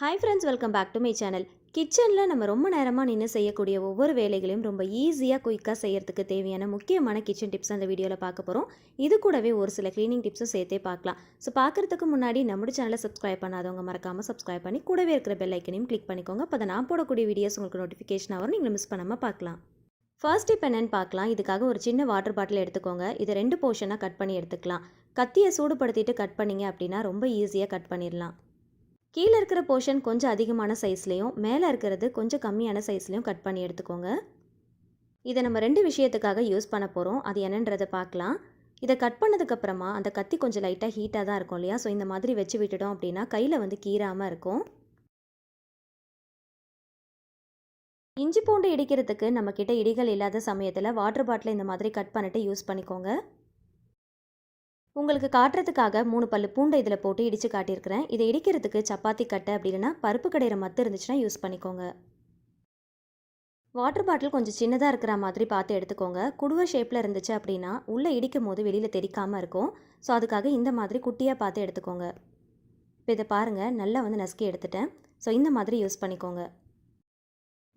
Hi friends, welcome back to my channel. கிச்சனில் நம்ம ரொம்ப நேரமாக நின்று செய்யக்கூடிய ஒவ்வொரு வேலைகளையும் ரொம்ப ஈஸியாக குயிக்காக செய்யறதுக்கு தேவையான முக்கியமான கிச்சன் டிப்ஸ் அந்த வீடியோவில் பார்க்க போகிறோம். இது கூடவே ஒரு சில க்ளீனிங் டிப்ஸும் சேர்த்தே பார்க்கலாம். ஸோ பார்க்குறதுக்கு முன்னாடி நம்மளோட சேனலை சப்ஸ்கிரைப் பண்ணாதவங்க மறக்காமல் சப்ஸ்கிரைப் பண்ணி கூடவே இருக்கிற பெல் ஐக்கனையும் கிளிக் பண்ணிக்கோங்க. அப்போ நான் போடக்கூடிய வீடியோஸ் உங்களுக்கு நோட்டிஃபிகேஷன் வரும், நீங்கள் மிஸ் பண்ணாமல் பார்க்கலாம். ஃபர்ஸ்ட் டிப் என்னென்னு பார்க்கலாம். இதுக்காக ஒரு சின்ன வாட்டர் பாட்டில் எடுத்துக்கோங்க. இதை 2 போர்ஷனாக கட் பண்ணி எடுத்துக்கலாம். கத்தியை சூடுபடுத்திட்டு கட் பண்ணிங்க அப்படின்னா ரொம்ப ஈஸியாக கட் பண்ணிடலாம். கீழே இருக்கிற போர்ஷன் கொஞ்சம் அதிகமான சைஸ்லேயும் மேலே இருக்கிறது கொஞ்சம் கம்மியான சைஸ்லேயும் கட் பண்ணி எடுத்துக்கோங்க. இதை நம்ம 2 விஷயத்துக்காக யூஸ் பண்ண போகிறோம். அது என்னன்றதை பார்க்கலாம். இதை கட் பண்ணதுக்கப்புறமா அந்த கத்தி கொஞ்சம் லைட்டாக ஹீட்டாக தான் இருக்கும் இல்லையா? ஸோ இந்த மாதிரி வச்சு விட்டுட்டோம் அப்படின்னா கையில் கீறாமல் இருக்கும். இஞ்சி பூண்டு இடிக்கிறதுக்கு நம்மக்கிட்ட இடிகள் இல்லாத சமயத்தில் வாட்டர் பாட்டிலை இந்த மாதிரி கட் பண்ணிவிட்டு யூஸ் பண்ணிக்கோங்க. உங்களுக்கு காட்டுறதுக்காக 3 பல்லு பூண்டை இதில் போட்டு இடித்து காட்டியிருக்கிறேன். இதை இடிக்கிறதுக்கு சப்பாத்தி கட்டை அப்படி இல்லைன்னா பருப்பு கடையிற மத்து இருந்துச்சுன்னா யூஸ் பண்ணிக்கோங்க. வாட்டர் பாட்டில் கொஞ்சம் சின்னதாக இருக்கிற மாதிரி பார்த்து எடுத்துக்கோங்க. குடுவை ஷேப்பில் இருந்துச்சு அப்படின்னா உள்ளே இடிக்கும் போது வெளியில் தெரிக்காமல் இருக்கும். ஸோ அதுக்காக இந்த மாதிரி குட்டியாக பார்த்து எடுத்துக்கோங்க. இப்போ இதை பாருங்கள், நல்லா நசுக்கி எடுத்துட்டேன். ஸோ இந்த மாதிரி யூஸ் பண்ணிக்கோங்க.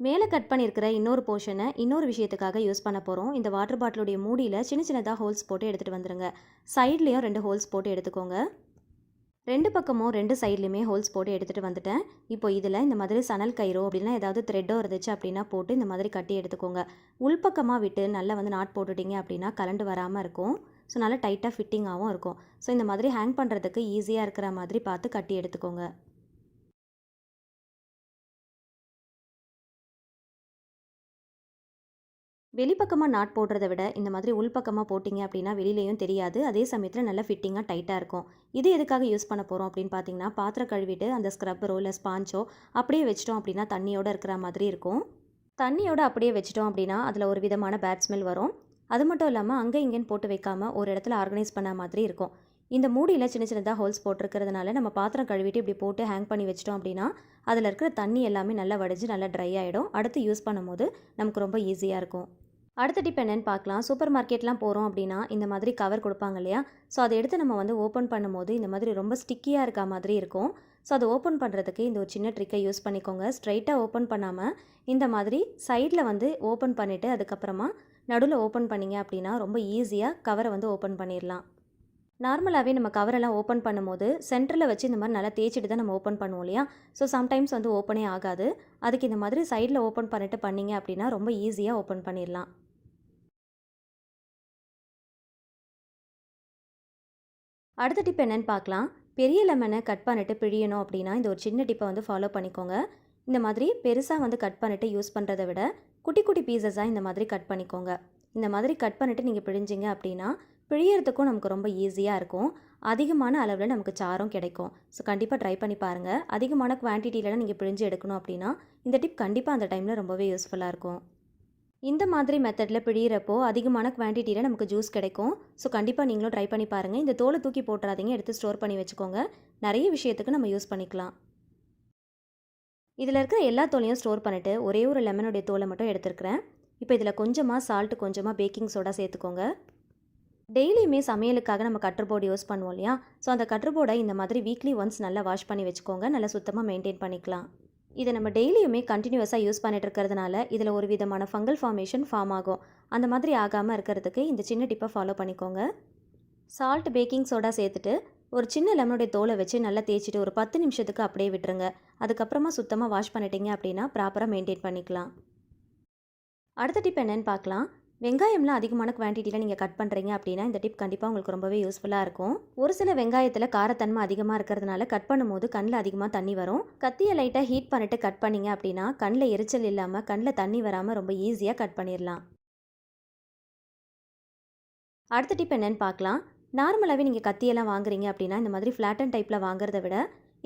மேலே கட் பண்ணியிருக்கிற இன்னொரு போர்ஷனை இன்னொரு விஷயத்துக்காக யூஸ் பண்ண போகிறோம். இந்த வாட்டர் பாட்டிலுடைய மூடியில் சின்ன சின்னதாக ஹோல்ஸ் போட்டு எடுத்துகிட்டு வந்துடுங்க. சைட்லேயும் 2 ஹோல்ஸ் போட்டு எடுத்துக்கோங்க. 2 பக்கமும் 2 சைட்லேயுமே ஹோல்ஸ் போட்டு எடுத்துகிட்டு வந்துட்டேன். இப்போ இதில் இந்த மாதிரி சணல் கயிறோ அப்படின்னா ஏதாவது த்ரெட்டோ இருந்துச்சு அப்படின்னா போட்டு இந்த மாதிரி கட்டி எடுத்துக்கோங்க. உள்பக்கமாக விட்டு நல்லா நாட் போட்டுட்டிங்க அப்படின்னா கலண்டு வராமல் இருக்கும். ஸோ நல்லா டைட்டாக ஃபிட்டிங்காகவும் இருக்கும். ஸோ இந்த மாதிரி ஹேங் பண்ணுறதுக்கு ஈஸியாக இருக்கிற மாதிரி பார்த்து கட்டி எடுத்துக்கோங்க. வெளிப்பக்கமாக நாட் போடுறத விட இந்த மாதிரி உள்பக்கமாக போட்டிங்க அப்படின்னா வெளியிலையும் தெரியாது. அதே சமயத்தில் நல்லா ஃபிட்டிங்காக டைட்டாக இருக்கும். இது எதுக்காக யூஸ் பண்ண போகிறோம் அப்படின்னு பார்த்தீங்கன்னா, பாத்திரம் கழுவிட்டு அந்த ஸ்க்ரப்பரோ இல்லை ஸ்பாஞ்சோ அப்படியே வச்சிட்டோம் அப்படின்னா தண்ணியோடு இருக்கிற மாதிரி இருக்கும். தண்ணியோடு அப்படியே வச்சிட்டோம் அப்படின்னா அதில் ஒரு விதமான பேட் ஸ்மெல் வரும். அது மட்டும் இல்லாமல் அங்கே இங்கேன்னு போட்டு வைக்காமல் ஒரு இடத்துல ஆர்கனைஸ் பண்ண மாதிரி இருக்கும். இந்த மூடியில் சின்ன சின்னதாக ஹோல்ஸ் போட்டிருக்கிறதுனால நம்ம பாத்திரம் கழுவிட்டு இப்படி போட்டு ஹேங் பண்ணி வச்சிட்டோம் அப்படின்னா அதில் இருக்கிற தண்ணி எல்லாமே நல்லா வடிஞ்சு நல்லா ட்ரை ஆகிடும். அடுத்து யூஸ் பண்ணும்போது நமக்கு ரொம்ப ஈஸியாக இருக்கும். அடுத்த டிப் என்னென்னு பார்க்கலாம். சூப்பர் மார்க்கெட்லாம் போகிறோம் அப்படின்னா இந்த மாதிரி கவர் கொடுப்பாங்க இல்லையா? ஸோ அதை எடுத்து நம்ம ஓப்பன் பண்ணும்போது இந்த மாதிரி ரொம்ப ஸ்டிக்கியாக இருக்க மாதிரி இருக்கும். ஸோ அதை ஓப்பன் பண்ணுறதுக்கு இந்த ஒரு சின்ன ட்ரிக்கை யூஸ் பண்ணிக்கோங்க. ஸ்ட்ரைட்டாக ஓப்பன் பண்ணாமல் இந்த மாதிரி சைடில் ஓப்பன் பண்ணிவிட்டு அதுக்கப்புறமா நடுவில் ஓப்பன் பண்ணிங்க அப்படின்னா ரொம்ப ஈஸியாக கவரை ஓப்பன் பண்ணிடலாம். நார்மலாகவே நம்ம கவரெல்லாம் ஓப்பன் பண்ணும்போது சென்டரில் வச்சு இந்த மாதிரி நல்லா தேய்ச்சிட்டு தான் நம்ம ஓப்பன் பண்ணுவோம் இல்லையா? ஸோ சம்டைம்ஸ் ஓப்பனே ஆகாது. அதுக்கு இந்த மாதிரி சைடில் ஓப்பன் பண்ணிட்டு பண்ணிங்க அப்படின்னா ரொம்ப ஈஸியாக ஓப்பன் பண்ணிடலாம். அடுத்த டிப் என்னென்னு பார்க்கலாம். பெரிய லெமனை கட் பண்ணிவிட்டு பிழியணும் அப்படின்னா இந்த ஒரு சின்ன டிப்பை ஃபாலோ பண்ணிக்கோங்க. இந்த மாதிரி பெருசாக கட் பண்ணிவிட்டு யூஸ் பண்ணுறதை விட குட்டி குட்டி பீசஸாக இந்த மாதிரி கட் பண்ணிக்கோங்க. இந்த மாதிரி கட் பண்ணிவிட்டு நீங்கள் பிழிஞ்சிங்க அப்படின்னா பிழியறதுக்கும் நமக்கு ரொம்ப ஈஸியாக இருக்கும். அதிகமான அளவில் நமக்கு சாரம் கிடைக்கும். ஸோ கண்டிப்பாக ட்ரை பண்ணி பாருங்கள். அதிகமான குவான்டிட்டியிலலாம் நீங்கள் பிழிஞ்சு எடுக்கணும் அப்படின்னா இந்த டிப் கண்டிப்பாக அந்த டைமில் ரொம்பவே யூஸ்ஃபுல்லாக இருக்கும். இந்த மாதிரி மெத்தடில் பிழியிறப்போ அதிகமான குவான்டிட்டியில் நமக்கு ஜூஸ் கிடைக்கும். ஸோ கண்டிப்பாக நீங்களும் ட்ரை பண்ணி பாருங்கள். இந்த தோலை தூக்கி போட்டுறாதீங்க, எடுத்து ஸ்டோர் பண்ணி வச்சுக்கோங்க. நிறைய விஷயத்துக்கு நம்ம யூஸ் பண்ணிக்கலாம். இதில் இருக்கிற எல்லா தோலையும் ஸ்டோர் பண்ணிவிட்டு ஒரே ஒரு லெமனுடைய தோலை மட்டும் எடுத்துருக்கிறேன். இப்போ இதில் கொஞ்சமாக சால்ட்டு, கொஞ்சமாக பேக்கிங் சோடா சேர்த்துக்கோங்க. டெய்லியுமே சமையலுக்காக நம்ம கட்டர் போர்டு யூஸ் பண்ணுவோம் இல்லையா? ஸோ அந்த கட்டர் போர்டை இந்த மாதிரி வீக்லி ஒன்ஸ் நல்லா வாஷ் பண்ணி வச்சுக்கோங்க. நல்லா சுத்தமாக மெயின்டைன் பண்ணிக்கலாம். இதை நம்ம டெய்லியுமே கண்டினியூஸாக யூஸ் பண்ணிட்டு இருக்கிறதுனால இதில் ஒரு விதமான ஃபங்கல் ஃபார்மேஷன் ஃபார்ம் ஆகும். அந்த மாதிரி ஆகாமல் இருக்கிறதுக்கு இந்த சின்ன டிப்பை ஃபாலோ பண்ணிக்கோங்க. சால்ட், பேக்கிங் சோடா சேர்த்துட்டு ஒரு சின்ன லெமனுடைய தோலை வச்சு நல்லா தேய்ச்சிட்டு ஒரு 10 நிமிஷத்துக்கு அப்படியே விட்டுருங்க. அதுக்கப்புறமா சுத்தமாக வாஷ் பண்ணிட்டீங்க அப்படின்னா ப்ராப்பராக மெயின்டைன் பண்ணிக்கலாம். அடுத்த டிப் என்னென்னு பார்க்கலாம். வெங்காயம்லாம் அதிகமான குவான்டிட்டியில் நீங்கள் கட் பண்ணுறீங்க அப்படின்னா இந்த டிப் கண்டிப்பாக உங்களுக்கு ரொம்பவே யூஸ்ஃபுல்லாக இருக்கும். ஒரு சில வெங்காயத்தில் காரத்தன்மை அதிகமாக இருக்கிறதுனால கட் பண்ணும்போது கண்ணில் அதிகமாக தண்ணி வரும். கத்தியை லைட்டாக ஹீட் பண்ணிட்டு கட் பண்ணிங்க அப்படின்னா கண்ணில் எரிச்சல் இல்லாமல் கண்ணில் தண்ணி வராமல் ரொம்ப ஈஸியாக கட் பண்ணிடலாம். அடுத்த டிப் என்னென்னு பார்க்கலாம். நார்மலாகவே நீங்கள் கத்தியெல்லாம் வாங்குறீங்க அப்படின்னா இந்த மாதிரி ஃப்ளாட்டன் டைப்பில் வாங்குறத விட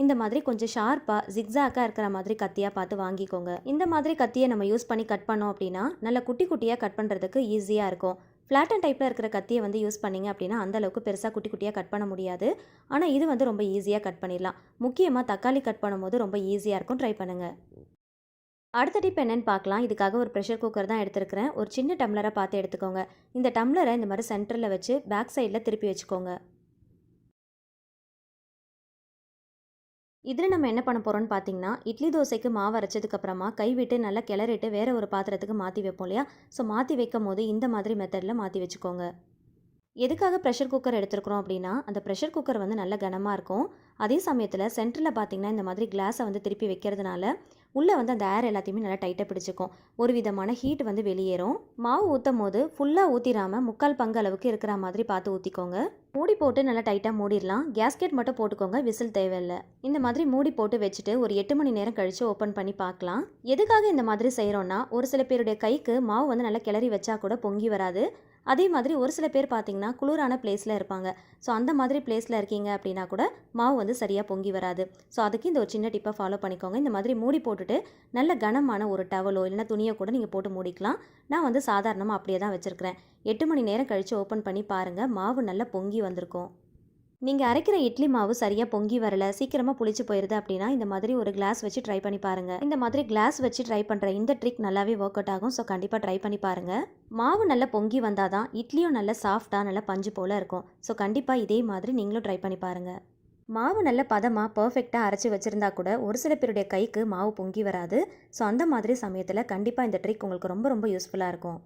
இந்த மாதிரி கொஞ்சம் ஷார்ப்பாக ஜிக்ஸாக்காக இருக்கிற மாதிரி கத்தியாக பார்த்து வாங்கிக்கோங்க. இந்த மாதிரி கத்தியை நம்ம யூஸ் பண்ணி கட் பண்ணோம் அப்படின்னா நல்லா குட்டி குட்டியாக கட் பண்ணுறதுக்கு ஈஸியாக இருக்கும். ஃப்ளாட்டன் டைப்பில் இருக்கிற கத்தியை யூஸ் பண்ணிங்க அப்படின்னா அந்தளவுக்கு பெருசாக குட்டி குட்டியாக கட் பண்ண முடியாது. ஆனால் இது ரொம்ப ஈஸியாக கட் பண்ணிடலாம். முக்கியமாக தக்காளி கட் பண்ணும்போது ரொம்ப ஈஸியாக இருக்கும். ட்ரை பண்ணுங்கள். அடுத்த டிப் என்னென்னு பார்க்கலாம். இதுக்காக ஒரு ப்ரெஷர் குக்கர் தான் எடுத்துருக்கிறேன். ஒரு சின்ன டம்ளரை பார்த்து எடுத்துக்கோங்க. இந்த டம்ளரை இந்த மாதிரி சென்டரில் வச்சு பேக் சைடில் திருப்பி வச்சுக்கோங்க. இதில் நம்ம என்ன பண்ண போகிறோம்னு பார்த்தீங்கன்னா, இட்லி தோசைக்கு மாவு அரைச்சதுக்கப்புறமா கைவிட்டு நல்லா கிளறிட்டு வேறு ஒரு பாத்திரத்துக்கு மாற்றி வைப்போம் இல்லையா? ஸோ மாற்றி வைக்கும் போது இந்த மாதிரி மெத்தடில் மாற்றி வச்சுக்கோங்க. எதுக்காக ப்ரெஷர் குக்கர் எடுத்துருக்குறோம் அப்படின்னா, அந்த ப்ரெஷர் குக்கர் வந்து நல்ல கனமாக இருக்கும். அதே சமயத்தில் சென்டரில் பார்த்தீங்கன்னா இந்த மாதிரி கிளாஸை வந்து திருப்பி வைக்கிறதுனால உள்ளே வந்து அந்த ஏர் எல்லாத்தையுமே நல்லா டைட்டாக பிடிச்சிக்கும். ஒரு விதமான ஹீட் வந்து வெளியேறும். மாவு ஊற்றும் போது ஃபுல்லாக ஊற்றிடாமல் 3/4 பங்கு அளவுக்கு இருக்கிற மாதிரி பார்த்து ஊற்றிக்கோங்க. மூடி போட்டு நல்லா டைட்டாக மூடிடலாம். கேஸ்கெட் மட்டும் போட்டுக்கோங்க, விசில் தேவையில்லை. இந்த மாதிரி மூடி போட்டு வச்சுட்டு ஒரு 8 மணி நேரம் கழித்து ஓப்பன் பண்ணி பார்க்கலாம். எதுக்காக இந்த மாதிரி செய்கிறோன்னா, ஒரு சில பேருடைய கைக்கு மாவு வந்து நல்லா கிளறி வச்சா கூட பொங்கி வராது. அதே மாதிரி ஒரு சில பேர் பார்த்தீங்கன்னா குளிரான பிளேஸில் இருப்பாங்க. ஸோ அந்த மாதிரி பிளேஸில் இருக்கீங்க அப்படின்னா கூட மாவு வந்து சரியாக பொங்கி வராது. ஸோ அதுக்கு இந்த ஒரு சின்ன டிப்பை ஃபாலோ பண்ணிக்கோங்க. இந்த மாதிரி மூடி போட்டுட்டு நல்ல கனமான ஒரு டவலோ இல்லைனா துணியோ கூட நீங்கள் போட்டு மூடிக்கலாம். நான் வந்து சாதாரணமாக அப்படியே தான் வச்சுருக்கிறேன். 8 மணி நேரம் கழித்து ஓப்பன் பண்ணி பாருங்கள், மாவு நல்லா பொங்கி வந்திருக்கும். நீங்கள் அரைக்கிற இட்லி மாவு சரியாக பொங்கி வரல, சீக்கிரமாக புளிச்சு போயிடுது அப்படின்னா இந்த மாதிரி ஒரு கிளாஸ் வச்சு ட்ரை பண்ணி பாருங்கள். இந்த மாதிரி கிளாஸ் வச்சு ட்ரை பண்ணுற இந்த ட்ரிக் நல்லாவே ஒர்க் அவுட் ஆகும். ஸோ கண்டிப்பாக ட்ரை பண்ணி பாருங்கள். மாவு நல்லா பொங்கி வந்தால் தான் இட்லியும் நல்லா சாஃப்டாக நல்லா பஞ்சு போல் இருக்கும். ஸோ கண்டிப்பாக இதே மாதிரி நீங்களும் ட்ரை பண்ணி பாருங்கள். மாவு நல்ல பதமாக பர்ஃபெக்டாக அரைச்சி வச்சுருந்தா கூட ஒரு சில பேருடைய கைக்கு மாவு பொங்கி வராது. ஸோ அந்த மாதிரி சமயத்தில் கண்டிப்பாக இந்த ட்ரிக் உங்களுக்கு ரொம்ப ரொம்ப யூஸ்ஃபுல்லாக இருக்கும்.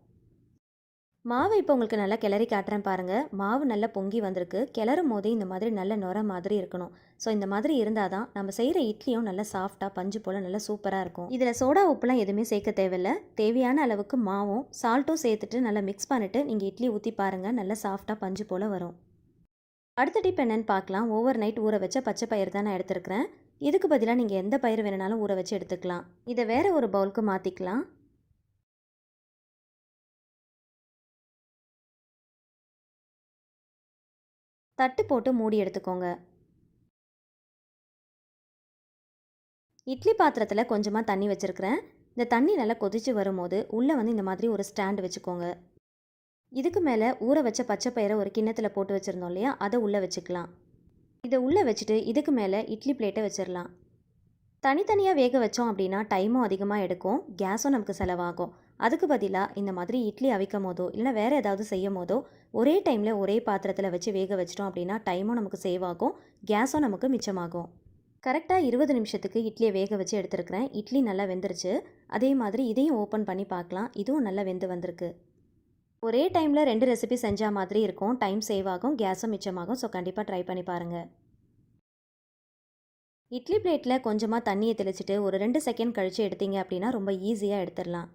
மாவு இப்போ உங்களுக்கு நல்லா கிளறி காட்டுறேன் பாருங்கள். மாவு நல்லா பொங்கி வந்திருக்கு. கிளறும் போதே இந்த மாதிரி நல்ல நுர மாதிரி இருக்கணும். ஸோ இந்த மாதிரி இருந்தால் தான் நம்ம செய்கிற இட்லியும் நல்லா சாஃப்டாக பஞ்சு போல் நல்லா சூப்பராக இருக்கும். இதில் சோடா உப்புலாம் எதுவுமே சேர்க்க தேவையில்லை. தேவையான அளவுக்கு மாவும் சால்ட்டும் சேர்த்துட்டு நல்லா மிக்ஸ் பண்ணிவிட்டு நீங்கள் இட்லி ஊற்றி பாருங்கள், நல்லா சாஃப்டாக பஞ்சு போல் வரும். அடுத்த டிப் என்னென்னு பார்க்கலாம். ஓவர் நைட் ஊற வச்ச பச்சை பயிர் தான் நான் எடுத்துருக்கிறேன். இதுக்கு பதிலாக நீங்கள் எந்த பயிர் வேணுனாலும் ஊற வச்சு எடுத்துக்கலாம். இதை வேறு ஒரு பவுலுக்கு மாற்றிக்கலாம். தட்டு போட்டு மூடி எடுத்துக்கோங்க. இட்லி பாத்திரத்தில் கொஞ்சமாக தண்ணி வச்சுருக்கிறேன். இந்த தண்ணி நல்லா கொதித்து வரும்போது உள்ளே வந்து இந்த மாதிரி ஒரு ஸ்டாண்டு வச்சுக்கோங்க. இதுக்கு மேலே ஊற வச்ச பச்சை பயிரை ஒரு கிண்ணத்தில் போட்டு வச்சுருந்தோம் இல்லையா, அதை உள்ளே வச்சுக்கலாம். இதை உள்ளே வச்சுட்டு இதுக்கு மேலே இட்லி பிளேட்டை வச்சிடலாம். தனித்தனியாக வேக வச்சோம் அப்படின்னா டைமும் அதிகமாக எடுக்கும், கேஸும் நமக்கு செலவாகும். அதுக்கு பதிலாக இந்த மாதிரி இட்லி அவிக்கும் போதோ இல்லைனா வேறு ஏதாவது செய்யும் போதோ ஒரே டைமில் ஒரே பாத்திரத்தில் வச்சு வேக வச்சிட்டோம் அப்படின்னா டைமும் நமக்கு சேவ் ஆகும், கேஸும் நமக்கு மிச்சமாகும். கரெக்டாக 20 நிமிஷத்துக்கு இட்லியை வேக வச்சு எடுத்துருக்கிறேன். இட்லி நல்லா வெந்துருச்சு. அதே மாதிரி இதையும் ஓப்பன் பண்ணி பார்க்கலாம். இதுவும் நல்லா வெந்து வந்திருக்கு. ஒரே டைமில் 2 ரெசிபி செஞ்சால் மாதிரி இருக்கும், டைம் சேவ் ஆகும், கேஸும் மிச்சமாகும். ஸோ கண்டிப்பாக ட்ரை பண்ணி பாருங்கள். இட்லி பிளேட்டில் கொஞ்சமாக தண்ணியை தெளிச்சிட்டு ஒரு 2 செகண்ட் கழித்து எடுத்தீங்க அப்படின்னா ரொம்ப ஈஸியாக எடுத்துடலாம்.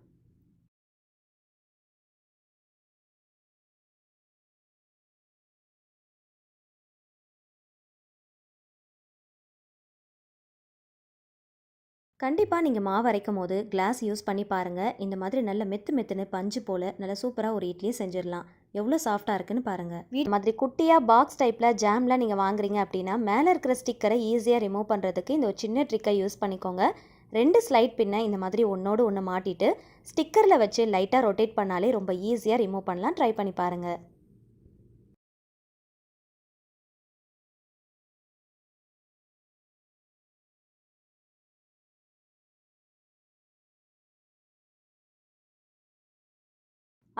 கண்டிப்பாக நீங்கள் மாவு அரைக்கும் போது கிளாஸ் யூஸ் பண்ணி பாருங்கள். இந்த மாதிரி நல்ல மெத்துன்னு பஞ்சு போல் நல்லா சூப்பராக ஒரு இட்லியை செஞ்சிடலாம். எவ்வளோ சாஃப்டாக இருக்குன்னு பாருங்கள். வீட்டு மாதிரி குட்டியாக பாக்ஸ் டைப்பில் ஜாம்லாம் நீங்கள் வாங்குறீங்க அப்படின்னா மேலே இருக்கிற ஸ்டிக்கரை ஈஸியாக ரிமூவ் பண்ணுறதுக்கு இந்த ஒரு சின்ன ட்ரிக்கை யூஸ் பண்ணிக்கோங்க. 2 ஸ்லைட் பின்னை இந்த மாதிரி ஒன்றோடு ஒன்று மாட்டிட்டு ஸ்டிக்கரில் வச்சு லைட்டாக ரொட்டேட் பண்ணாலே ரொம்ப ஈஸியாக ரிமூவ் பண்ணலாம். ட்ரை பண்ணி பாருங்கள்.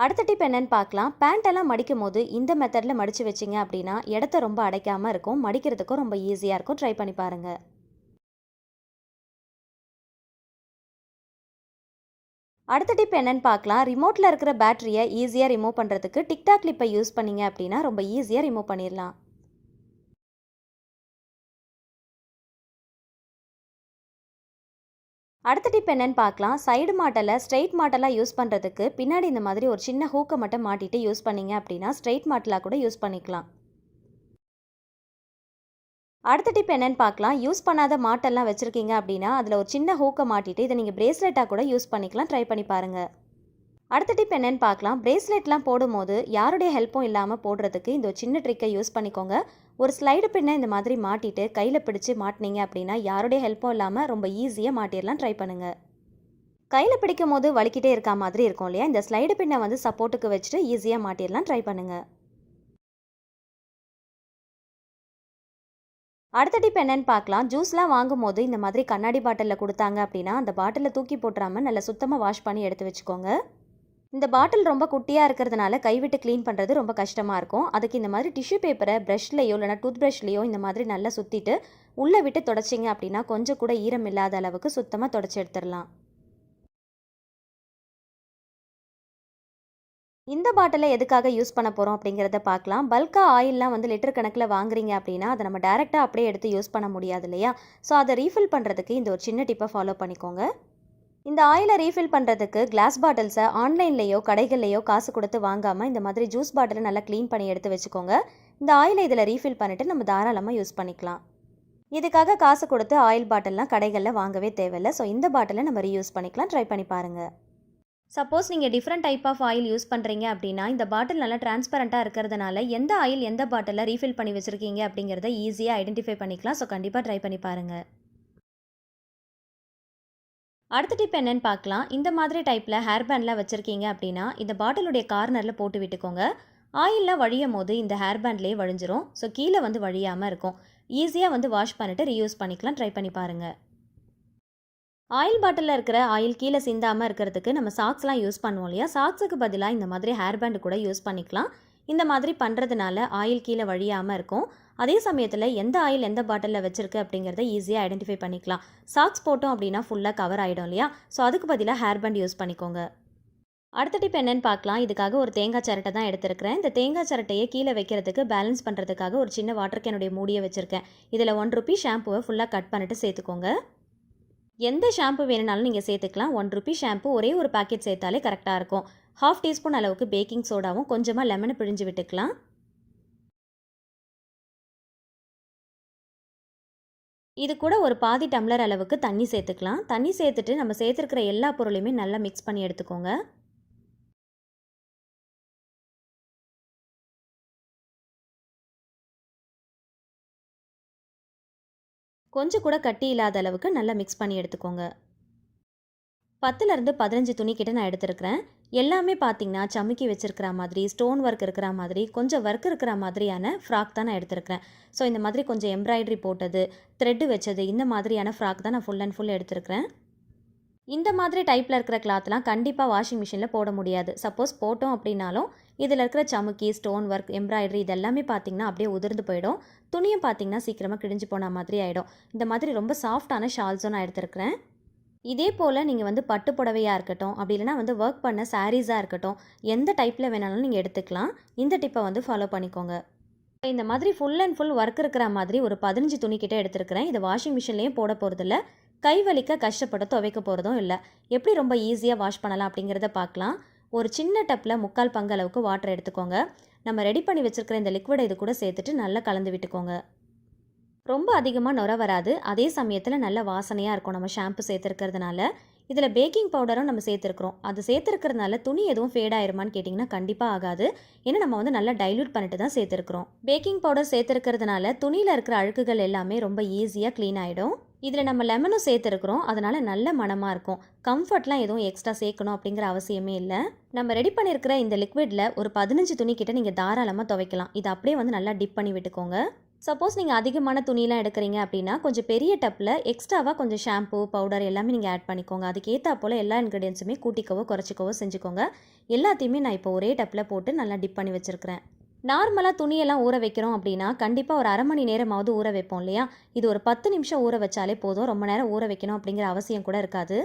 அடுத்த டிப் என்னன்னு பார்க்கலாம். பேண்ட்டெல்லாம் மடிக்கும் போது இந்த மெத்தடில் மடித்து வச்சிங்க அப்படின்னா இடத்த ரொம்ப அடைக்காமல் இருக்கும், மடிக்கிறதுக்கும் ரொம்ப ஈஸியாக இருக்கும். ட்ரை பண்ணி பாருங்கள். அடுத்த டிப் என்னன்னு பார்க்கலாம். ரிமோட்டில் இருக்கிற பேட்டரியை ஈஸியாக ரிமூவ் பண்ணுறதுக்கு டிக்டாக் கிளிப்பை யூஸ் பண்ணிங்க அப்படின்னா ரொம்ப ஈஸியாக ரிமூவ் பண்ணிடலாம். அடுத்த டிப் என்னன்னு பார்க்கலாம். சைடு மாட்டலை ஸ்ட்ரெயிட் மாட்டலாக யூஸ் பண்ணுறதுக்கு பின்னாடி இந்த மாதிரி ஒரு சின்ன ஹூக்கை மட்டும் மாட்டிட்டு யூஸ் பண்ணிங்க அப்படின்னா ஸ்ட்ரெயிட் மாட்டலாக கூட யூஸ் பண்ணிக்கலாம். அடுத்த டிப் என்னன்னு பார்க்கலாம். யூஸ் பண்ணாத மாட்டெல்லாம் வச்சுருக்கீங்க அப்படின்னா அதில் ஒரு சின்ன ஹூக்கை மாட்டிட்டு இதை நீங்கள் பிரேஸ்லெட்டாக கூட யூஸ் பண்ணிக்கலாம். ட்ரை பண்ணி பாருங்கள். அடுத்த டிப் என்னன்னு பார்க்கலாம். பிரேஸ்லெட்லாம் போடும்போது யாருடைய ஹெல்ப்பும் இல்லாமல் போடுறதுக்கு இந்த ஒரு சின்ன ட்ரிக்கை யூஸ் பண்ணிக்கோங்க. ஒரு ஸ்லைடு பின்னை இந்த மாதிரி மாட்டிட்டு கையில் பிடிச்சி மாட்டினீங்க அப்படின்னா யாருடைய ஹெல்ப்பும் இல்லாமல் ரொம்ப ஈஸியாக மாட்டிடலாம். ட்ரை பண்ணுங்கள். கையில் பிடிக்கும் போது வலிக்கிட்டே இருக்கா மாதிரி இருக்கும் இல்லையா, இந்த ஸ்லைடு பின்னை வந்து சப்போர்ட்டுக்கு வச்சுட்டு ஈஸியாக மாட்டிடலாம். ட்ரை பண்ணுங்கள். அடுத்த டிப் என்னன்னு பார்க்கலாம். ஜூஸ்லாம் வாங்கும் போது இந்த மாதிரி கண்ணாடி பாட்டிலில் கொடுத்தாங்க அப்படின்னா அந்த பாட்டிலை தூக்கி போட்டுறாமல் நல்லா சுத்தமாக வாஷ் பண்ணி எடுத்து வச்சுக்கோங்க. இந்த பாட்டில் ரொம்ப குட்டியாக இருக்கிறதுனால கைவிட்டு க்ளீன் பண்ணுறது ரொம்ப கஷ்டமாக இருக்கும். அதுக்கு இந்த மாதிரி டிஷ்யூ பேப்பரை ப்ரஷ்லையோ இல்லைனா டூத் ப்ரஷ்லையோ இந்த மாதிரி நல்லா சுற்றிட்டு உள்ளே விட்டு தொடச்சிங்க அப்படின்னா கொஞ்சம் கூட ஈரம் இல்லாத அளவுக்கு சுத்தமாக தொடச்சி எடுத்துடலாம். இந்த பாட்டிலை எதுக்காக யூஸ் பண்ண போகிறோம் அப்படிங்கிறத பார்க்கலாம். பல்காக ஆயிலெலாம் வந்து லிட்டர் கணக்கில் வாங்குறீங்க அப்படின்னா அதை நம்ம டேரெக்டாக அப்படியே எடுத்து யூஸ் பண்ண முடியாது இல்லையா? ஸோ அதை ரீஃபில் பண்ணுறதுக்கு இந்த ஒரு சின்ன டிப்பை ஃபாலோ பண்ணிக்கோங்க. இந்த ஆயிலை ரீஃபில் பண்ணுறதுக்கு கிளாஸ் பாட்டில்ஸை ஆன்லைன்லேயோ கடைகள்லையோ காசு கொடுத்து வாங்காமல் இந்த மாதிரி ஜூஸ் பாட்டிலை நல்லா க்ளீன் பண்ணி எடுத்து வச்சுக்கோங்க. இந்த ஆயிலை இதில் ரீஃபில் பண்ணிவிட்டு நம்ம தாராளமாக யூஸ் பண்ணிக்கலாம். இதுக்காக காசு கொடுத்து ஆயில் பாட்டில்லாம் கடைகளில் வாங்கவே தேவையில்லை. ஸோ இந்த பாட்டிலை நம்ம ரீயூஸ் பண்ணிக்கலாம். ட்ரை பண்ணி பாருங்கள். சப்போஸ் நீங்கள் different type of oil use பண்ணுறீங்க அப்படின்னா இந்த பாட்டில் நல்லா டிரான்ஸ்பரண்ட்டாக இருக்கிறதுனால எந்த ஆயில் எந்த பாட்டிலில் ரீஃபில் பண்ணி வச்சுருக்கீங்க அப்படிங்கிறத ஈஸியாக ஐடென்டிஃபை பண்ணிக்கலாம். ஸோ கண்டிப்பாக ட்ரை பண்ணி பாருங்கள். அடுத்த டிப் என்னன்னு பார்க்கலாம். இந்த மாதிரி டைப்பில் ஹேர் பேண்ட்லாம் வச்சுருக்கீங்க அப்படின்னா இந்த பாட்டிலுடைய கார்னரில் போட்டு விட்டுக்கோங்க. ஆயிலெலாம் வழியும் போது இந்த ஹேர் பேண்ட்லேயே வழிஞ்சிரும். ஸோ கீழே வந்து வழியாமல் இருக்கும். ஈஸியாக வந்து வாஷ் பண்ணிவிட்டு ரீயூஸ் பண்ணிக்கலாம். ட்ரை பண்ணி பாருங்கள். ஆயில் பாட்டிலில் இருக்கிற ஆயில் கீழே சிந்தாமல் இருக்கிறதுக்கு நம்ம சாக்ஸ்லாம் யூஸ் பண்ணுவோம் இல்லையா? சாக்ஸுக்கு பதிலாக இந்த மாதிரி ஹேர் பேண்டு கூட யூஸ் பண்ணிக்கலாம். இந்த மாதிரி பண்ணுறதுனால ஆயில் கீழே வழியாமல் இருக்கும். அதே சமயத்தில் எந்த ஆயில் எந்த பாட்டிலில் வச்சுருக்கு அப்படிங்கிறத ஈஸியாக ஐடென்டிஃபை பண்ணிக்கலாம். சாக்ஸ் போட்டோம் அப்படின்னா ஃபுல்லாக கவர் ஆகிடும் இல்லையா? ஸோ அதுக்கு பதிலாக ஹேர் பேண்ட் யூஸ் பண்ணிக்கோங்க. அடுத்த டிப் என்னென்னு பார்க்கலாம். இதுக்காக ஒரு தேங்காய் சிரட்டை தான் எடுத்துருக்கிறேன். இந்த தேங்காய் சிரட்டையை கீழே வைக்கிறதுக்கு பேலன்ஸ் பண்ணுறதுக்காக ஒரு சின்ன வாட்டர் கேனுடைய மூடியை வச்சுருக்கேன். இதில் 1 ரூபி ஷாம்புவை ஃபுல்லாக கட் பண்ணிட்டு சேர்த்துக்கோங்க. எந்த ஷாம்பு வேணுனாலும் நீங்கள் சேர்த்துக்கலாம். 1 ரூபி ஷாம்பு ஒரே ஒரு பாக்கெட் சேர்த்தாலே கரெக்டாக இருக்கும். 1/2 டீஸ்பூன் அளவுக்கு பேக்கிங் சோடாவும் கொஞ்சமாக லெமனை பிழிஞ்சு விட்டுக்கலாம். இது கூட ஒரு பாதி டம்ளர் அளவுக்கு தண்ணி சேர்த்துக்கலாம். தண்ணி சேர்த்துட்டு நம்ம சேர்த்துருக்கிற எல்லா பொருளையுமே நல்லா மிக்ஸ் பண்ணி எடுத்துக்கோங்க. கொஞ்சம் கூட கட்டி இல்லாத அளவுக்கு நல்லா மிக்ஸ் பண்ணி எடுத்துக்கோங்க. 10லேருந்து 15 துணி கிட்ட நான் எடுத்துருக்கிறேன். எல்லாமே பார்த்தீங்கன்னா சமுக்கி வச்சுருக்கிற மாதிரி, ஸ்டோன் ஒர்க் இருக்கிற மாதிரி, கொஞ்சம் ஒர்க் இருக்கிற மாதிரியான ஃப்ராக் தான் நான் எடுத்துருக்கிறேன். ஸோ இந்த மாதிரி கொஞ்சம் எம்ப்ராய்டரி போட்டது, த்ரெட்டு வச்சது, இந்த மாதிரியான ஃப்ராக் தான் நான் ஃபுல் அண்ட் ஃபுல் எடுத்துருக்கிறேன். இந்த மாதிரி டைப்பில் இருக்கிற கிளாத்லாம் கண்டிப்பாக வாஷிங் மிஷினில் போட முடியாது. சப்போஸ் போட்டோம் அப்படின்னாலும் இதில் இருக்கிற சமுக்கி, ஸ்டோன் ஒர்க், எம்ப்ராய்டரி இதெல்லாமே பார்த்திங்கன்னா அப்படியே உதிர்ந்து போயிடும். துணியும் பார்த்திங்கன்னா சீக்கிரமாக கிழிஞ்சு போன மாதிரி ஆகிடும். இந்த மாதிரி ரொம்ப சாஃப்டான ஷால்ஸும் நான் எடுத்துருக்கிறேன். இதே போல் நீங்கள் வந்து பட்டு புடவையாக இருக்கட்டும், அப்படி இல்லைனா வந்து ஒர்க் பண்ண சாரீஸாக இருக்கட்டும், எந்த டைப்பில் வேணாலும் நீங்கள் எடுத்துக்கலாம். இந்த டிப்பை வந்து ஃபாலோ பண்ணிக்கோங்க. இந்த மாதிரி ஃபுல் அண்ட் ஃபுல் ஒர்க் இருக்கிற மாதிரி ஒரு 15 துணி கிட்ட எடுத்துருக்கிறேன். இது வாஷிங் மிஷின்லேயும் போட போகிறதில்ல, கை வலிக்க கஷ்டப்பட துவைக்க போகிறதும் இல்லை. எப்படி ரொம்ப ஈஸியாக வாஷ் பண்ணலாம் அப்படிங்கிறத பார்க்கலாம். ஒரு சின்ன டப்பில் 3/4 பங்கு அளவுக்கு வாட்டர் எடுத்துக்கோங்க. நம்ம ரெடி பண்ணி வச்சுருக்கிற இந்த லிக்விடை இது கூட சேர்த்துட்டு நல்லா கலந்து விட்டுக்கோங்க. ரொம்ப அதிகமாக நுர வராது, அதே சமயத்தில் நல்ல வாசனையாக இருக்கும் நம்ம ஷாம்பு சேர்த்துருக்கிறதுனால. இதில் பேக்கிங் பவுடரும் நம்ம சேர்த்துருக்குறோம். அது சேர்த்துருக்கிறதுனால துணி எதுவும் ஃபேட் ஆயிருமான்னு கேட்டிங்கன்னா கண்டிப்பாக ஆகாது. ஏன்னா நம்ம வந்து நல்லா டைல்யூட் பண்ணிட்டு தான் சேர்த்துருக்குறோம். பேக்கிங் பவுடர் சேர்த்துருக்கிறதுனால துணியில் இருக்கிற அழுக்குகள் எல்லாமே ரொம்ப ஈஸியாக க்ளீன் ஆகிடும். இதில் நம்ம லெமனும் சேர்த்துருக்குறோம், அதனால் நல்ல மணமாக இருக்கும். கம்ஃபர்ட்லாம் எதுவும் எக்ஸ்ட்ரா சேர்க்கணும் அப்படிங்கிற அவசியமே இல்லை. நம்ம ரெடி பண்ணியிருக்கிற இந்த லிக்விடில் ஒரு 15 துணி கிட்ட நீங்கள் தாராளமாக துவைக்கலாம். இதை அப்படியே வந்து நல்லா டிப் பண்ணி விட்டுக்கோங்க. சப்போஸ் நீங்கள் அதிகமான துணியெலாம் எடுக்கிறீங்க அப்படின்னா கொஞ்சம் பெரிய டப்பில் எக்ஸ்ட்ராவாக கொஞ்சம் ஷாம்பு, பவுடர் எல்லாமே நீங்கள் ஆட் பண்ணிக்கோங்க. அதுக்கேற்றா போல் எல்லா இன்க்ரீடியன்ஸுமே கூட்டிக்கவோ குறைச்சிக்கவோ செஞ்சுக்கோங்க. எல்லாத்தையுமே நான் இப்போ ஒரே டப்பில் போட்டு நல்லா டிப் பண்ணி வச்சுருக்கிறேன். நார்மலாக துணியெல்லாம் ஊற வைக்கிறோம் அப்படின்னா கண்டிப்பாக ஒரு 1/2 மணி நேரமாவது ஊற வைப்போம் இல்லையா? இது ஒரு 10 நிமிஷம் ஊற வச்சாலே போதும். ரொம்ப நேரம் ஊற வைக்கணும் அப்படிங்கிற அவசியம் கூட இருக்காது.